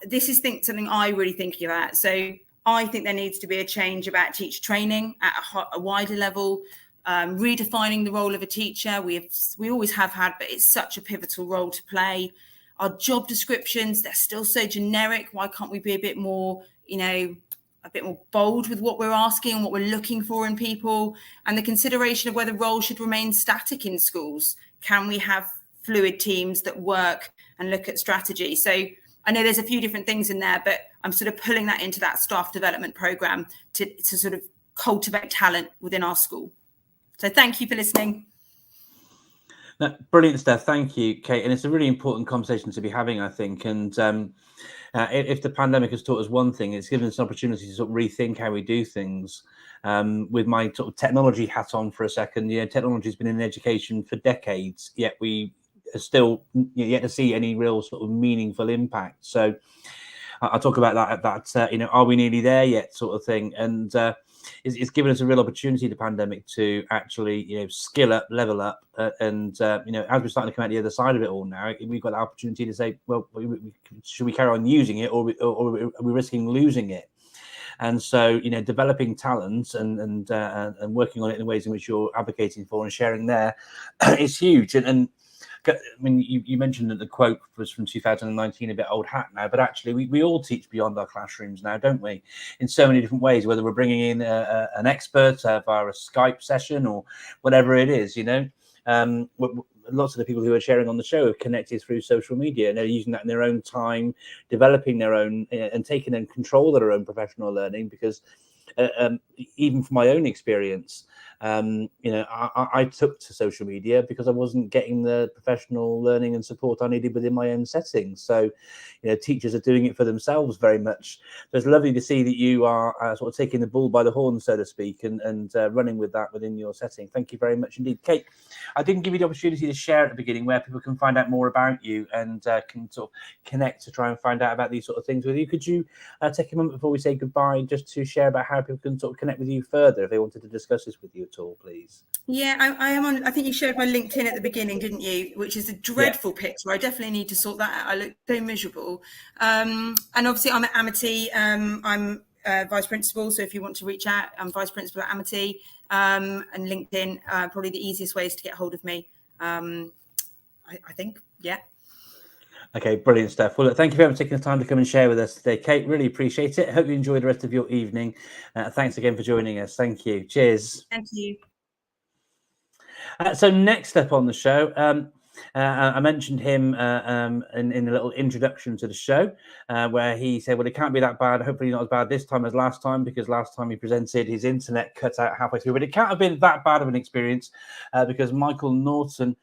this is something I really think about. So I think there needs to be a change about teacher training at a wider level. Redefining the role of a teacher. We always have had, but it's such a pivotal role to play. Our job descriptions, they're still so generic. Why can't we be a bit more bold with what we're asking and what we're looking for in people? And the consideration of whether roles should remain static in schools. Can we have fluid teams that work and look at strategy? So I know there's a few different things in there, but I'm sort of pulling that into that staff development program to sort of cultivate talent within our school. So thank you for listening. No, brilliant stuff. Thank you, Kate. And it's a really important conversation to be having, I think. And if the pandemic has taught us one thing, it's given us an opportunity to sort of rethink how we do things. With my sort of technology hat on for a second, technology has been in education for decades, yet we are still yet to see any real sort of meaningful impact. So I'll talk about that, are we nearly there yet sort of thing. And it's given us a real opportunity, the pandemic, to actually, skill up, level up, and as we're starting to come out the other side of it all now, we've got the opportunity to say, well, should we carry on using it, or are we risking losing it? And so, developing talent and working on it in the ways in which you're advocating for and sharing there is huge. And I mean, you mentioned that the quote was from 2019, a bit old hat now, but actually we all teach beyond our classrooms now, don't we? In so many different ways, whether we're bringing in an expert via a Skype session or whatever it is, lots of the people who are sharing on the show have connected through social media, and they're using that in their own time, developing their own and taking in control of their own professional learning. Because even from my own experience, I took to social media because I wasn't getting the professional learning and support I needed within my own setting. So, teachers are doing it for themselves very much. So it's lovely to see that you are sort of taking the bull by the horn, so to speak, and running with that within your setting. Thank you very much indeed. Kate, I didn't give you the opportunity to share at the beginning where people can find out more about you and can sort of connect to try and find out about these sort of things with you. Could you take a moment before we say goodbye just to share about how people can sort of connect with you further if they wanted to discuss this with you at all, please? Yeah, I am on. I think you showed my LinkedIn at the beginning, didn't you? Which is a dreadful picture. I definitely need to sort that out. I look so miserable. And obviously, I'm at Amity. I'm vice principal. So if you want to reach out, I'm vice principal at Amity. And LinkedIn, probably the easiest ways to get hold of me. I think. Yeah. Okay, brilliant stuff. Well, look, thank you very much for taking the time to come and share with us today, Kate. Really appreciate it. Hope you enjoy the rest of your evening. Thanks again for joining us. Thank you. Cheers. Thank you. So next up on the show, I mentioned him in a little introduction to the show, where he said, well, it can't be that bad. Hopefully not as bad this time as last time, because last time he presented, his internet cut out halfway through. But it can't have been that bad of an experience because Michael Norton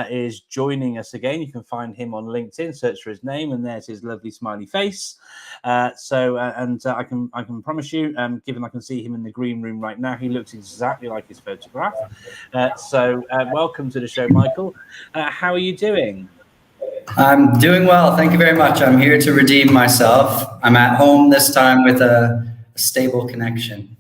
is joining us again. You can find him on LinkedIn, search for his name, and there's his lovely smiley face. I can promise you, given I can see him in the green room right now, he looks exactly like his photograph. Welcome to the show, Michael. How are you doing? I'm doing well. Thank you very much. I'm here to redeem myself. I'm at home this time with a stable connection.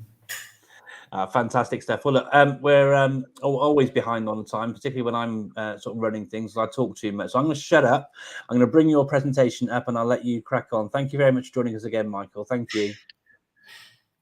Fantastic stuff. Well, look, we're always behind on time, particularly when I'm sort of running things. I talk too much. So I'm going to shut up. I'm going to bring your presentation up and I'll let you crack on. Thank you very much for joining us again, Michael. Thank you.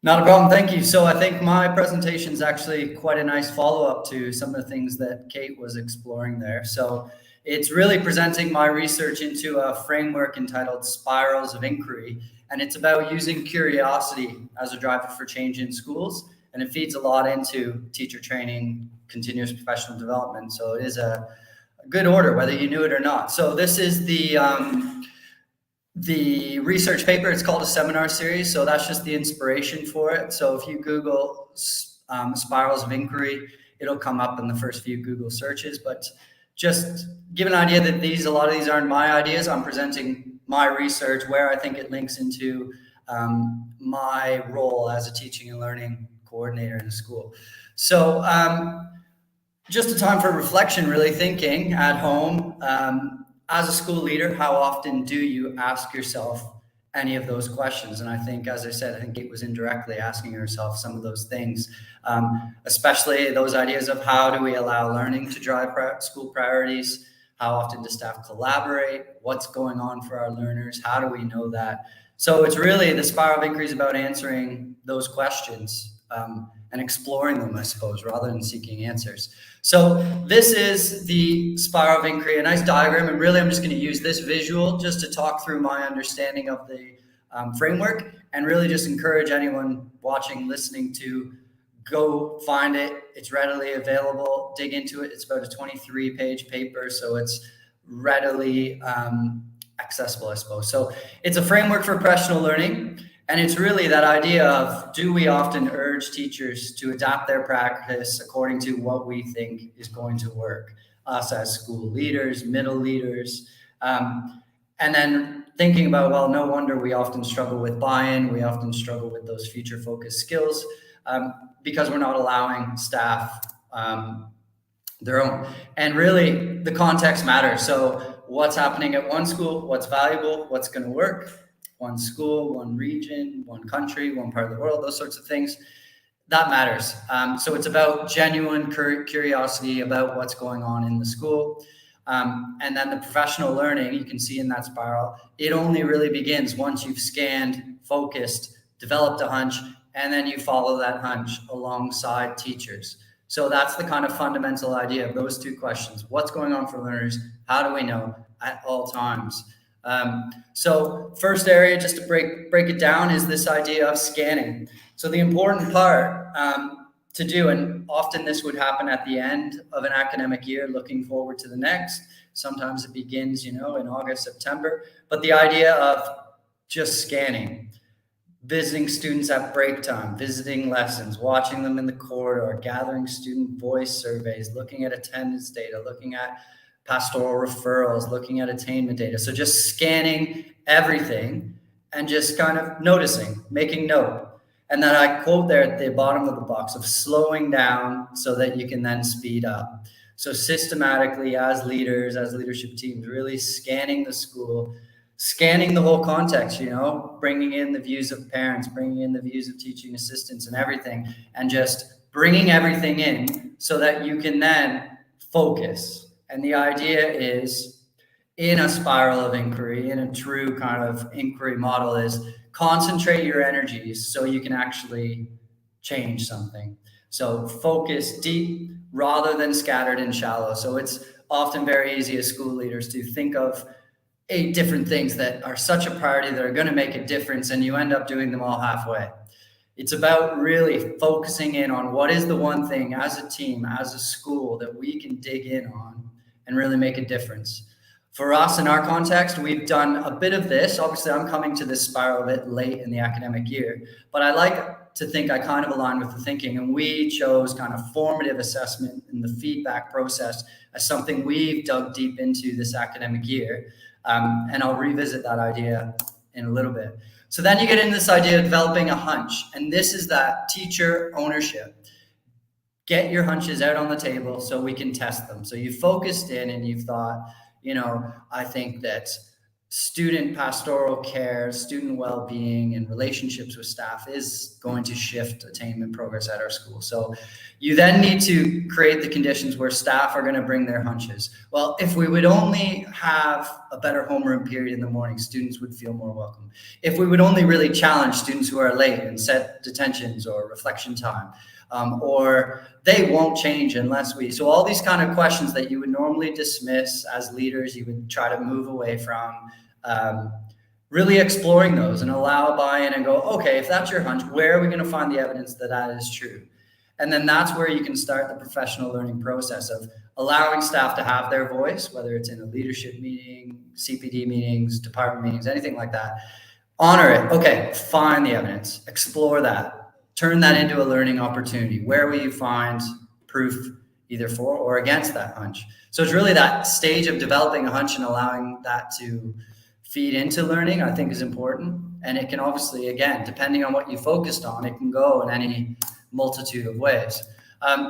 Not a problem, thank you. So I think my presentation is actually quite a nice follow-up to some of the things that Kate was exploring there. So it's really presenting my research into a framework entitled Spirals of Inquiry, and it's about using curiosity as a driver for change in schools, and it feeds a lot into teacher training, continuous professional development. So it is a good order, whether you knew it or not. So this is the research paper. It's called a seminar series, so that's just the inspiration for it. So if you Google Spirals of Inquiry, it'll come up in the first few Google searches. But just give an idea that a lot of these aren't my ideas. I'm presenting my research where I think it links into my role as a teaching and learning coordinator in a school. So just a time for reflection, really thinking at home. As a school leader, how often do you ask yourself any of those questions? And I think, as I said, I think Kate was indirectly asking herself some of those things, especially those ideas of how do we allow learning to drive school priorities? How often does staff collaborate? What's going on for our learners? How do we know that? So it's really the Spiral of Inquiry is about answering those questions and exploring them, I suppose, rather than seeking answers. So this is the Spiral of Inquiry, a nice diagram, and really I'm just going to use this visual just to talk through my understanding of the framework, and really just encourage anyone watching, listening to go find it. It's readily available, dig into it. It's about a 23-page paper, so it's readily accessible, I suppose. So it's a framework for professional learning. And it's really that idea of, do we often urge teachers to adapt their practice according to what we think is going to work? Us as school leaders, middle leaders, and then thinking about, well, no wonder we often struggle with buy-in. We often struggle with those future-focused skills because we're not allowing staff their own. And really, the context matters. So what's happening at one school, what's valuable, what's going to work? One school, one region, one country, one part of the world, those sorts of things, that matters. So it's about genuine curiosity about what's going on in the school. And then the professional learning, you can see in that spiral, it only really begins once you've scanned, focused, developed a hunch, and then you follow that hunch alongside teachers. So that's the kind of fundamental idea of those two questions. What's going on for learners? How do we know at all times? So first area, just to break it down, is this idea of scanning. So the important part to do, and often this would happen at the end of an academic year, looking forward to the next. Sometimes it begins, in August, September, but the idea of just scanning, visiting students at break time, visiting lessons, watching them in the corridor, gathering student voice surveys, looking at attendance data, looking at pastoral referrals, looking at attainment data. So just scanning everything and just kind of noticing, making note. And then I quote there at the bottom of the box of slowing down so that you can then speed up. So systematically, as leaders, as leadership teams, really scanning the school, scanning the whole context, bringing in the views of parents, bringing in the views of teaching assistants and everything, and just bringing everything in so that you can then focus. And the idea is, in a spiral of inquiry, in a true kind of inquiry model, is concentrate your energies so you can actually change something. So focus deep rather than scattered and shallow. So it's often very easy as school leaders to think of 8 different things that are such a priority that are going to make a difference, and you end up doing them all halfway. It's about really focusing in on what is the one thing as a team, as a school, that we can dig in on and really make a difference. For us, in our context, we've done a bit of this. Obviously, I'm coming to this spiral a bit late in the academic year, but I like to think I kind of align with the thinking, and we chose kind of formative assessment and the feedback process as something we've dug deep into this academic year. And I'll revisit that idea in a little bit. So then you get into this idea of developing a hunch, and this is that teacher ownership. Get your hunches out on the table so we can test them. So you focused in and you've thought, I think that student pastoral care, student well-being, and relationships with staff is going to shift attainment progress at our school. So you then need to create the conditions where staff are going to bring their hunches. Well, if we would only have a better homeroom period in the morning, students would feel more welcome. If we would only really challenge students who are late and set detentions or reflection time, or they won't change unless we, so all these kind of questions that you would normally dismiss as leaders, you would try to move away from, really exploring those and allow buy-in and go, okay, if that's your hunch, where are we going to find the evidence that that is true? And then that's where you can start the professional learning process of allowing staff to have their voice, whether it's in a leadership meeting, CPD meetings, department meetings, anything like that. Honor it. Okay, find the evidence, explore that. Turn that into a learning opportunity. Where will you find proof either for or against that hunch? So it's really that stage of developing a hunch and allowing that to feed into learning, I think, is important. And it can obviously, again, depending on what you focused on, it can go in any multitude of ways.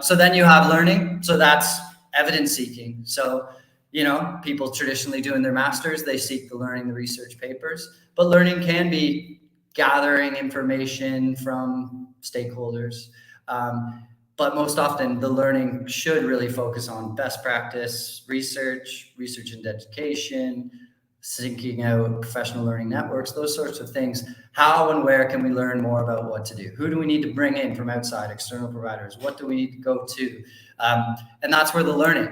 So then you have learning. So that's evidence seeking. So, you know, people traditionally doing their masters, they seek the learning, the research papers, but learning can be gathering information from stakeholders. But most often the learning should really focus on best practice, research and education, seeking out professional learning networks, those sorts of things. How and where can we learn more about what to do? Who do we need to bring in from outside, external providers? What do we need to go to? And that's where the learning.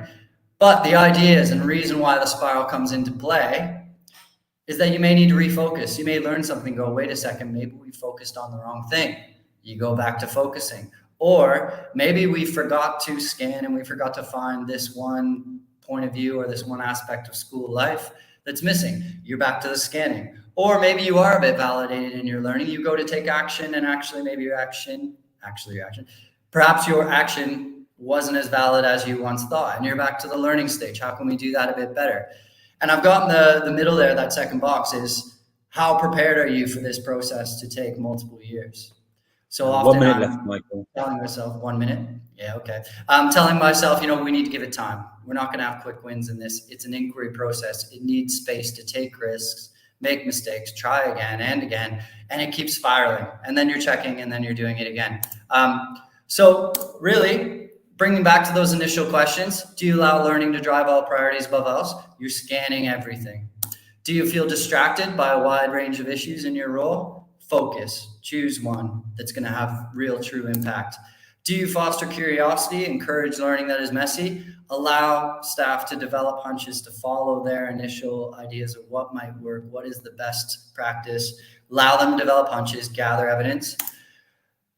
But the idea is, and the reason why the spiral comes into play is that you may need to refocus. You may learn something, go, wait a second, maybe we focused on the wrong thing. You go back to focusing. Or maybe we forgot to scan and we forgot to find this one point of view or this one aspect of school life that's missing. You're back to the scanning. Or maybe you are a bit validated in your learning. You go to take action and actually maybe your action, perhaps your action wasn't as valid as you once thought. And you're back to the learning stage. How can we do that a bit better? And I've got in the middle there, that second box is, how prepared are you for this process to take multiple years? So often 1 minute left, Michael. Telling myself 1 minute. Yeah, okay. I'm telling myself, you know, we need to give it time. We're not going to have quick wins in this. It's an inquiry process. It needs space to take risks, make mistakes, try again and again, and it keeps spiraling. And then you're checking and then you're doing it again. So really, bringing back to those initial questions, do you allow learning to drive all priorities above else? You're scanning everything. Do you feel distracted by a wide range of issues in your role? Focus, choose one that's going to have real, true impact. Do you foster curiosity, encourage learning that is messy? Allow staff to develop hunches to follow their initial ideas of what might work, what is the best practice. Allow them to develop hunches, gather evidence.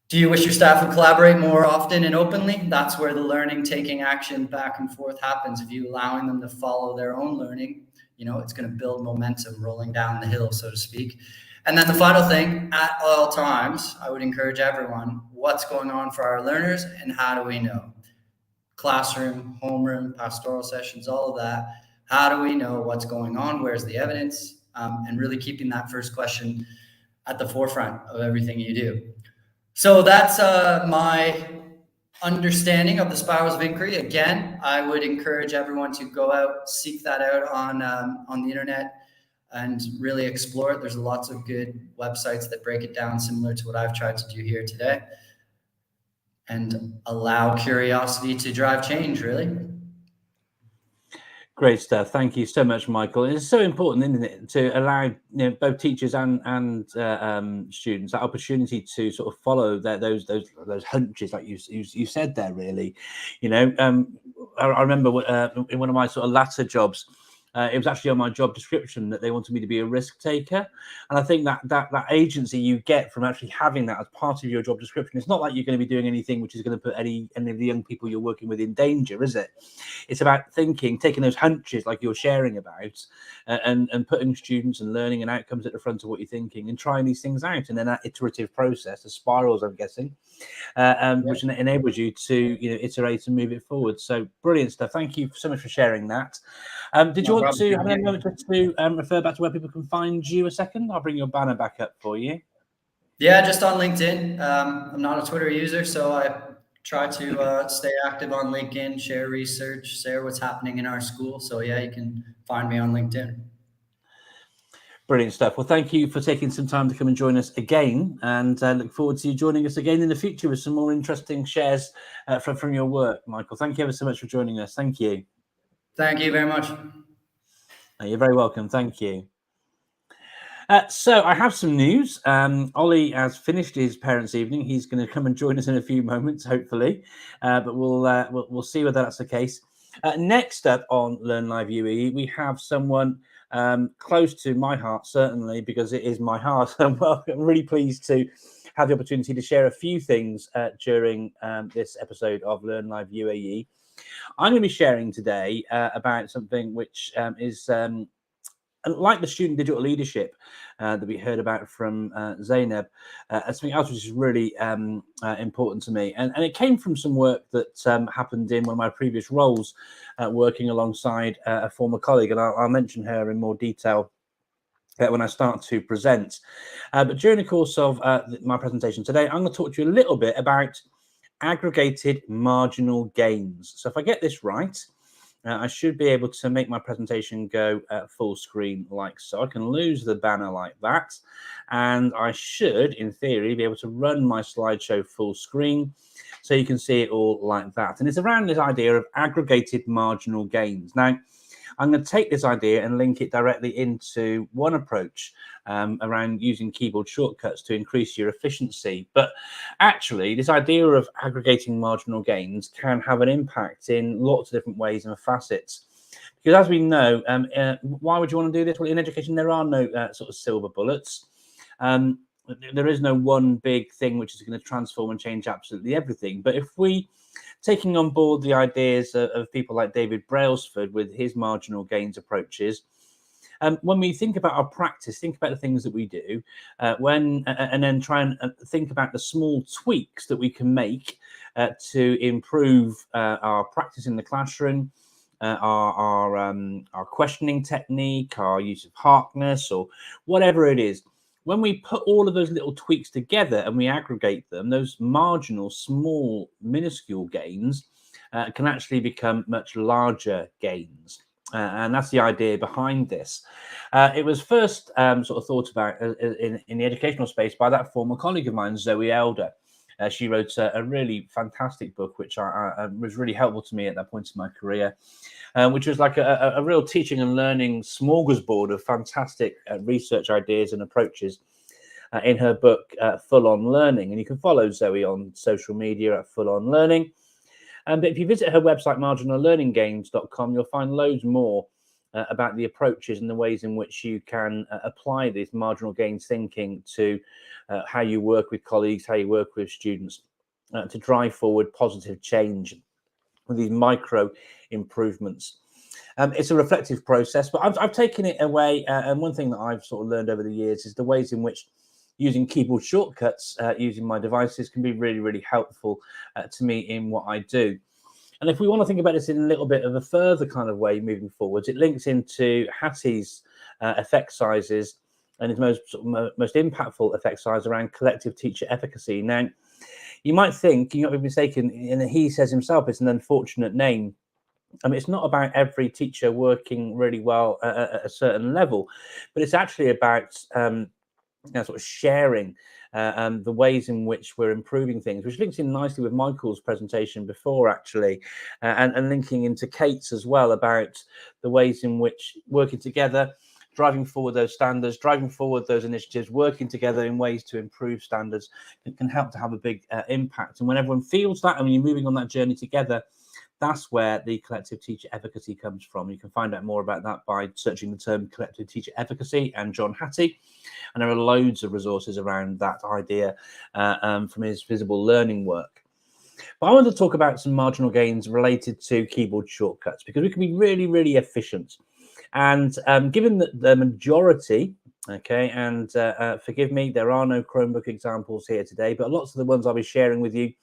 Do you wish your staff would collaborate more often and openly? That's where the learning, taking action back and forth happens. If you're allowing them to follow their own learning, you know, it's going to build momentum rolling down the hill, so to speak. And then the final thing, at all times, I would encourage everyone, what's going on for our learners and how do we know? Classroom, homeroom, pastoral sessions, all of that. How do we know what's going on? Where's the evidence? And really keeping that first question at the forefront of everything you do. So that's my understanding of the spirals of inquiry. Again, I would encourage everyone to go out, seek that out on the internet, and really explore it. There's lots of good websites that break it down similar to what I've tried to do here today, and allow curiosity to drive change, really. Great stuff. Thank you so much, Michael. It's so important, isn't it, to allow both teachers and students that opportunity to sort of follow those hunches, like you said there. Really, I remember in one of my sort of latter jobs, it was actually on my job description that they wanted me to be a risk taker, and I think that agency you get from actually having that as part of your job description. It's not like you're going to be doing anything which is going to put any of the young people you're working with in danger, is it? It's about taking those hunches like you're sharing about, and putting students and learning and outcomes at the front of what you're thinking, and trying these things out, and then that iterative process, the spirals, I'm guessing, which enables you to iterate and move it forward. So brilliant stuff. Thank you so much for sharing that. Did you want to have a moment to refer back to where people can find you a second? I'll bring your banner back up for you. Yeah, just on LinkedIn. I'm not a Twitter user, so I try to stay active on LinkedIn, share research, share what's happening in our school. So yeah, you can find me on LinkedIn. Brilliant stuff. Well, thank you for taking some time to come and join us again, and look forward to you joining us again in the future with some more interesting shares from your work, Michael. Thank you ever so much for joining us. Thank you. Thank you very much. You're very welcome. Thank you. So I have some news. Ollie has finished his parents' evening. He's going to come and join us in a few moments, hopefully, but we'll see whether that's the case. Next up on LearnLiveUAE, we have someone close to my heart, certainly, because it is my heart. I'm really pleased to have the opportunity to share a few things during this episode of LearnLiveUAE. I'm going to be sharing today about something which is like the student digital leadership that we heard about from Zainab, something else which is really important to me. And it came from some work that happened in one of my previous roles, working alongside a former colleague. And I'll mention her in more detail when I start to present. But during the course of my presentation today, I'm going to talk to you a little bit about aggregated marginal gains. So if I get this right, I should be able to make my presentation go full screen like so. I can lose the banner like that, and I should, in theory, be able to run my slideshow full screen so you can see it all like that. And it's around this idea of aggregated marginal gains. Now, I'm going to take this idea and link it directly into one approach around using keyboard shortcuts to increase your efficiency. But actually, this idea of aggregating marginal gains can have an impact in lots of different ways and facets. Because as we know, why would you want to do this? Well, in education, there are no sort of silver bullets. There is no one big thing which is going to transform and change absolutely everything. But if we taking on board the ideas of people like David Brailsford with his marginal gains approaches, when we think about our practice, think about the things that we do, and then try and think about the small tweaks that we can make to improve our practice in the classroom, our questioning technique, our use of Harkness, or whatever it is. When we put all of those little tweaks together and we aggregate them, those marginal, small, minuscule gains can actually become much larger gains. And that's the idea behind this. It was first sort of thought about in the educational space by that former colleague of mine, Zoe Elder. She wrote a really fantastic book, which was really helpful to me at that point in my career, which was like a real teaching and learning smorgasbord of fantastic research ideas and approaches in her book, Full On Learning. And you can follow Zoe on social media at Full On Learning. But if you visit her website, marginallearninggains.com, you'll find loads more about the approaches and the ways in which you can apply this marginal gains thinking to how you work with colleagues, how you work with students to drive forward positive change with these micro improvements. It's a reflective process, but I've taken it away. And one thing that I've sort of learned over the years is the ways in which using keyboard shortcuts, using my devices can be really, really helpful to me in what I do. And if we want to think about this in a little bit of a further kind of way moving forwards, it links into Hattie's effect sizes and his most impactful effect size around collective teacher efficacy. Now, you might think, you might be mistaken, and he says himself it's an unfortunate name. I mean, it's not about every teacher working really well at a certain level, but it's actually about sort of sharing the ways in which we're improving things, which links in nicely with Michael's presentation before, actually, and linking into Kate's as well about the ways in which working together, driving forward those standards, driving forward those initiatives, working together in ways to improve standards can help to have a big impact. And when everyone feels that, and when you're moving on that journey together, that's where the collective teacher efficacy comes from. You can find out more about that by searching the term collective teacher efficacy and John Hattie. And there are loads of resources around that idea from his visible learning work. But I want to talk about some marginal gains related to keyboard shortcuts, because we can be really, really efficient. And given that the majority, okay, and forgive me, there are no Chromebook examples here today, but lots of the ones I'll be sharing with you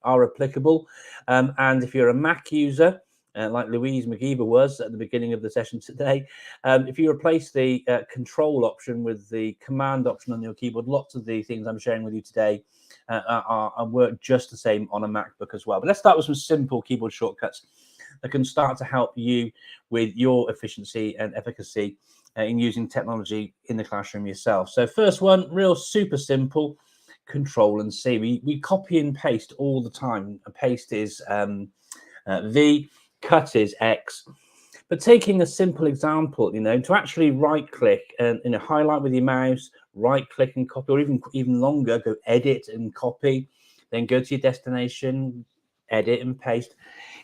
are applicable. And if you're a Mac user, like Louise Mcdiva was at the beginning of the session today, if you replace the control option with the command option on your keyboard, lots of the things I'm sharing with you today work just the same on a MacBook as well. But let's start with some simple keyboard shortcuts that can start to help you with your efficiency and efficacy in using technology in the classroom yourself. So first one, real super simple, Control and C. We copy and paste all the time. Paste is V, cut is X. But taking a simple example, to actually right click and highlight with your mouse, right click and copy, or even longer, go edit and copy, then go to your destination, edit and paste.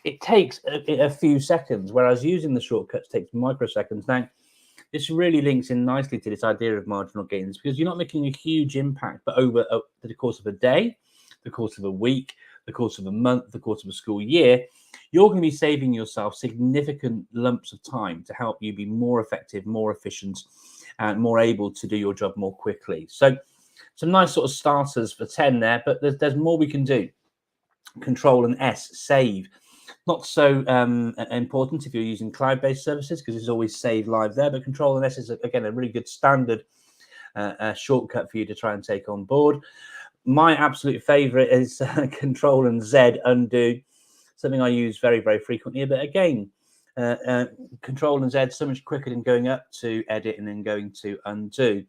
It takes a few seconds, whereas using the shortcuts takes microseconds. Now, this really links in nicely to this idea of marginal gains, because you're not making a huge impact, but over the course of a day, the course of a week, the course of a month, the course of a school year, you're going to be saving yourself significant lumps of time to help you be more effective, more efficient, and more able to do your job more quickly. So some nice sort of starters for 10 there, but there's more we can do. Control and S, save. Not so important if you're using cloud-based services, because it's always save live there, but Control and S is, again, a really good standard shortcut for you to try and take on board. My absolute favorite is Control and Z, undo, something I use very, very frequently. But again, Control and Z so much quicker than going up to edit and then going to undo.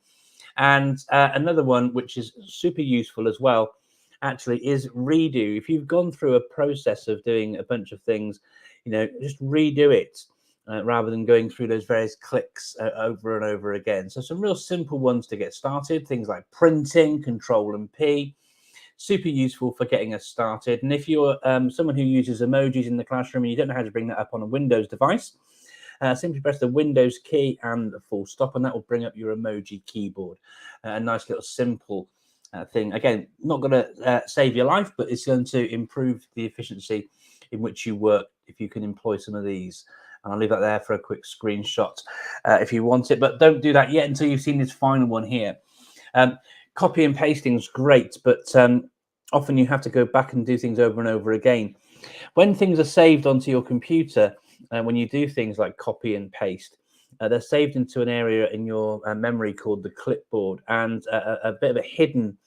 And another one, which is super useful as well, actually, is redo. If you've gone through a process of doing a bunch of things, just redo it rather than going through those various clicks over and over again. So some real simple ones to get started, things like printing, Control and P, super useful for getting us started. And if you're someone who uses emojis in the classroom and you don't know how to bring that up on a Windows device, simply press the Windows key and the full stop, and that will bring up your emoji keyboard. A nice little simple thing. Again, not going to save your life, but it's going to improve the efficiency in which you work if you can employ some of these. And I'll leave that there for a quick screenshot if you want it, but don't do that yet until you've seen this final one here. Copy and pasting is great, but often you have to go back and do things over and over again. When things are saved onto your computer, when you do things like copy and paste, they're saved into an area in your memory called the clipboard. And a bit of a hidden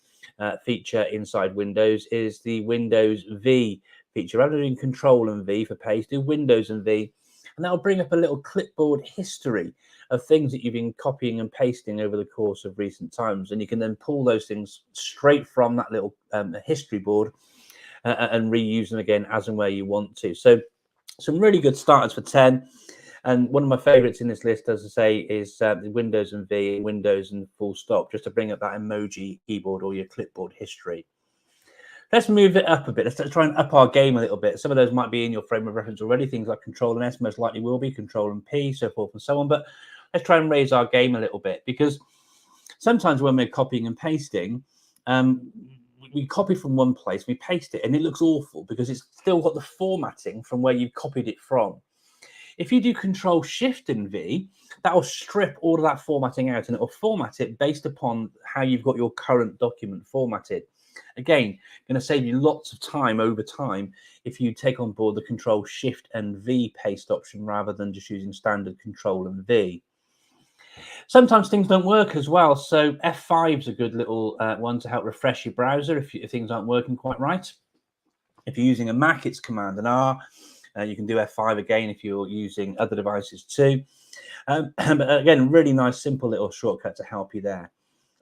feature inside Windows is the Windows V feature. Rather than doing Control and V for paste, do Windows and V, and that'll bring up a little clipboard history of things that you've been copying and pasting over the course of recent times. And you can then pull those things straight from that little history board and reuse them again as and where you want to. So some really good starters for 10. And one of my favorites in this list, as I say, is the Windows and V, Windows and full stop, just to bring up that emoji keyboard or your clipboard history. Let's move it up a bit. Let's try and up our game a little bit. Some of those might be in your frame of reference already. Things like Control and S most likely will be, Control and P, so forth and so on. But let's try and raise our game a little bit, because sometimes when we're copying and pasting, we copy from one place, we paste it, and it looks awful because it's still got the formatting from where you copied it from. If you do Control Shift and V, that will strip all of that formatting out, and it will format it based upon how you've got your current document formatted. Again, going to save you lots of time over time if you take on board the Control Shift and V paste option rather than just using standard Control and V. Sometimes things don't work as well, so F5 is a good little one to help refresh your browser if things aren't working quite right. If you're using a Mac, it's Command and R. You can do F5 again if you're using other devices too. But again, really nice, simple little shortcut to help you there.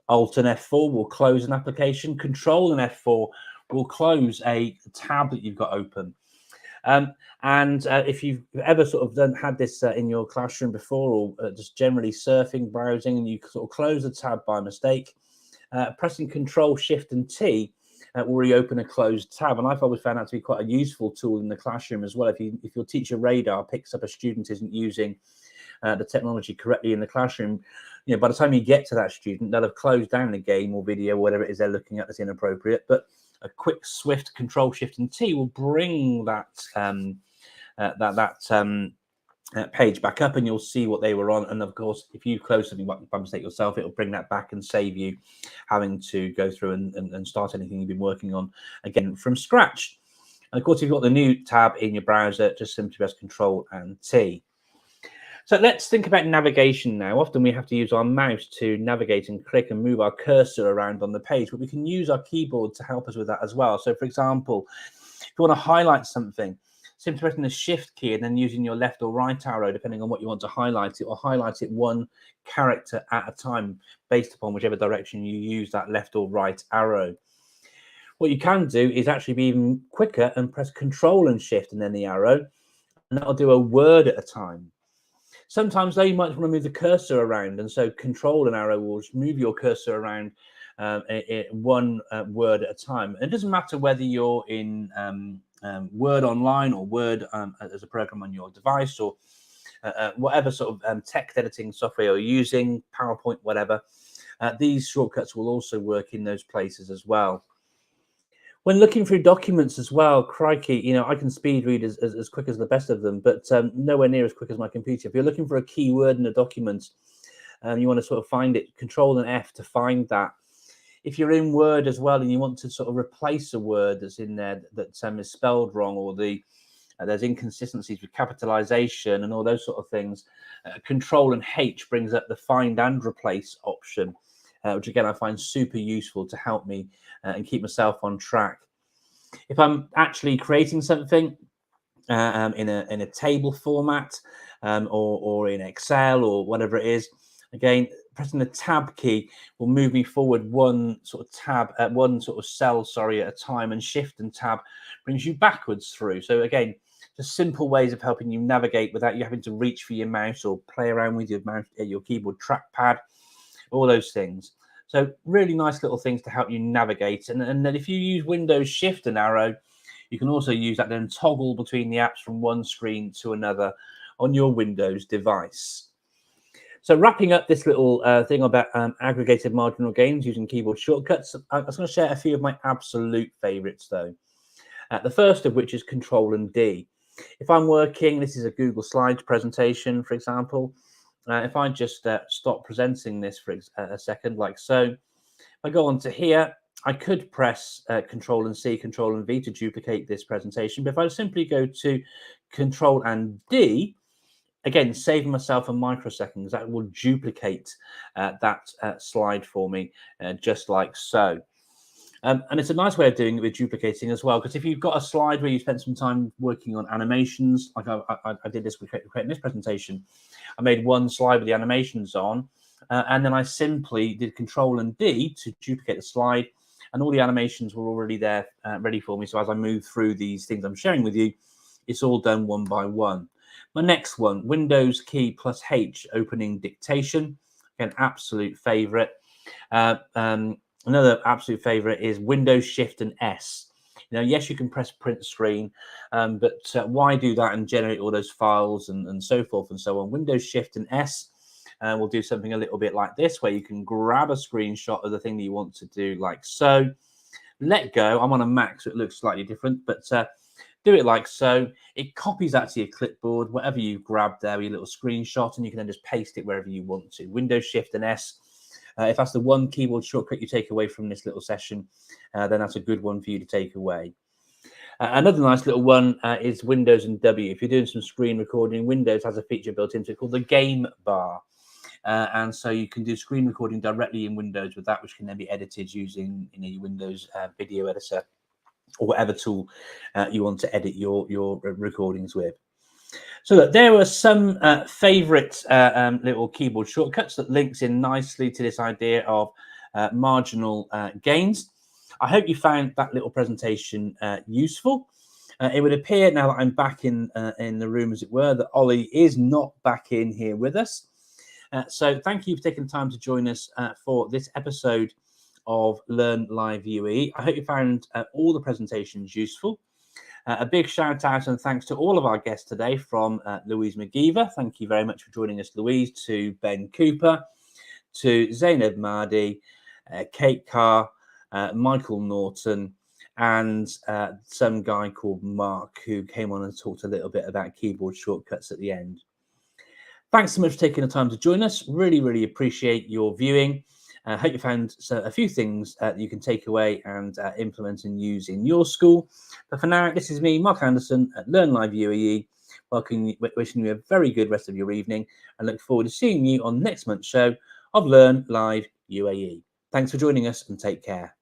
Alt and F4 will close an application. Control and F4 will close a tab that you've got open. If you've ever sort of had this in your classroom before, or just generally surfing, browsing, and you sort of close the tab by mistake, pressing Control Shift and T will reopen a closed tab. And I've always found that to be quite a useful tool in the classroom as well. If your teacher radar picks up a student isn't using the technology correctly in the classroom, by the time you get to that student, they'll have closed down the game or video, whatever it is they're looking at that's inappropriate. But a quick, swift Control Shift and T will bring that page back up, and you'll see what they were on. And of course, if you close something by mistake yourself, it'll bring that back and save you having to go through and start anything you've been working on again from scratch. And of course, if you've got the new tab in your browser, just simply press Control and T. So let's think about navigation now. Often we have to use our mouse to navigate and click and move our cursor around on the page, but we can use our keyboard to help us with that as well. So for example, if you want to highlight something, simply pressing the shift key and then using your left or right arrow, depending on what you want to highlight it, or highlight it one character at a time based upon whichever direction you use that left or right arrow. What you can do is actually be even quicker and press Control and Shift and then the arrow, and that'll do a word at a time. Sometimes though you might want to move the cursor around, and so Control and arrow will just move your cursor around one word at a time. It doesn't matter whether you're in Word Online or Word as a program on your device, or whatever sort of text editing software you're using, PowerPoint, whatever. These shortcuts will also work in those places as well. When looking through documents as well, crikey, you know, I can speed read as quick as the best of them, but nowhere near as quick as my computer. If you're looking for a keyword in a document, you want to sort of find it, Control and F to find that. If you're in Word as well and you want to sort of replace a word that's in there that is spelled wrong, or there's inconsistencies with capitalization and all those sort of things, Control and H brings up the Find and Replace option, which again I find super useful to help me and keep myself on track. If I'm actually creating something in a table format or in Excel or whatever it is, again pressing the Tab key will move me forward one sort of cell, sorry, at a time, and Shift and Tab brings you backwards through. So again, just simple ways of helping you navigate without you having to reach for your mouse or play around with your mouse, your keyboard trackpad, all those things. So really nice little things to help you navigate. And then if you use Windows Shift and arrow, you can also use that then toggle between the apps from one screen to another on your Windows device. So wrapping up this little thing about aggregated marginal gains using keyboard shortcuts, I was going to share a few of my absolute favorites though. The first of which is Control and D. If I'm working, this is a Google Slides presentation, for example. If I just stop presenting this for a second, like so, if I go on to here, I could press Control and C, Control and V to duplicate this presentation. But if I simply go to Control and D, again, saving myself a microsecond, that will duplicate that slide for me, just like so. And it's a nice way of doing it with duplicating as well, because if you've got a slide where you spent some time working on animations, like I did this with creating this presentation, I made one slide with the animations on, and then I simply did Control and D to duplicate the slide, and all the animations were already there ready for me. So as I move through these things I'm sharing with you, it's all done one by one. My next one, Windows key plus H, opening dictation, an absolute favorite. Another absolute favorite is Windows Shift and S. Now, yes, you can press print screen, but why do that and generate all those files and so forth and so on? Windows Shift and S will do something a little bit like this, where you can grab a screenshot of the thing that you want to do, like so. Let go. I'm on a Mac, so it looks slightly different, but do it like so. It copies that to your clipboard, whatever you grabbed there, your little screenshot, and you can then just paste it wherever you want to. Windows Shift and S. If that's the one keyboard shortcut you take away from this little session, then that's a good one for you to take away. Another nice little one is Windows and W. If you're doing some screen recording, Windows has a feature built into it called the game bar. And so you can do screen recording directly in Windows with that, which can then be edited using your Windows video editor or whatever tool you want to edit your recordings with. So look, there were some favorite little keyboard shortcuts that links in nicely to this idea of marginal gains. I hope you found that little presentation useful. It would appear now that I'm back in the room, as it were, that Ollie is not back in here with us. So thank you for taking the time to join us for this episode of LearnLiveUAE. I hope you found all the presentations useful. A big shout out and thanks to all of our guests today, from Louise Mcdiva. Thank you very much for joining us, Louise. To Ben Cooper, to Zainab Mahdi, Kate Carr, Michael Norton, and some guy called Mark, who came on and talked a little bit about keyboard shortcuts at the end. Thanks so much for taking the time to join us. Really, really appreciate your viewing. I hope you found a few things that you can take away and implement and use in your school. But for now, this is me, Mark Anderson at LearnLiveUAE, wishing you a very good rest of your evening, and look forward to seeing you on next month's show of LearnLiveUAE. Thanks for joining us and take care.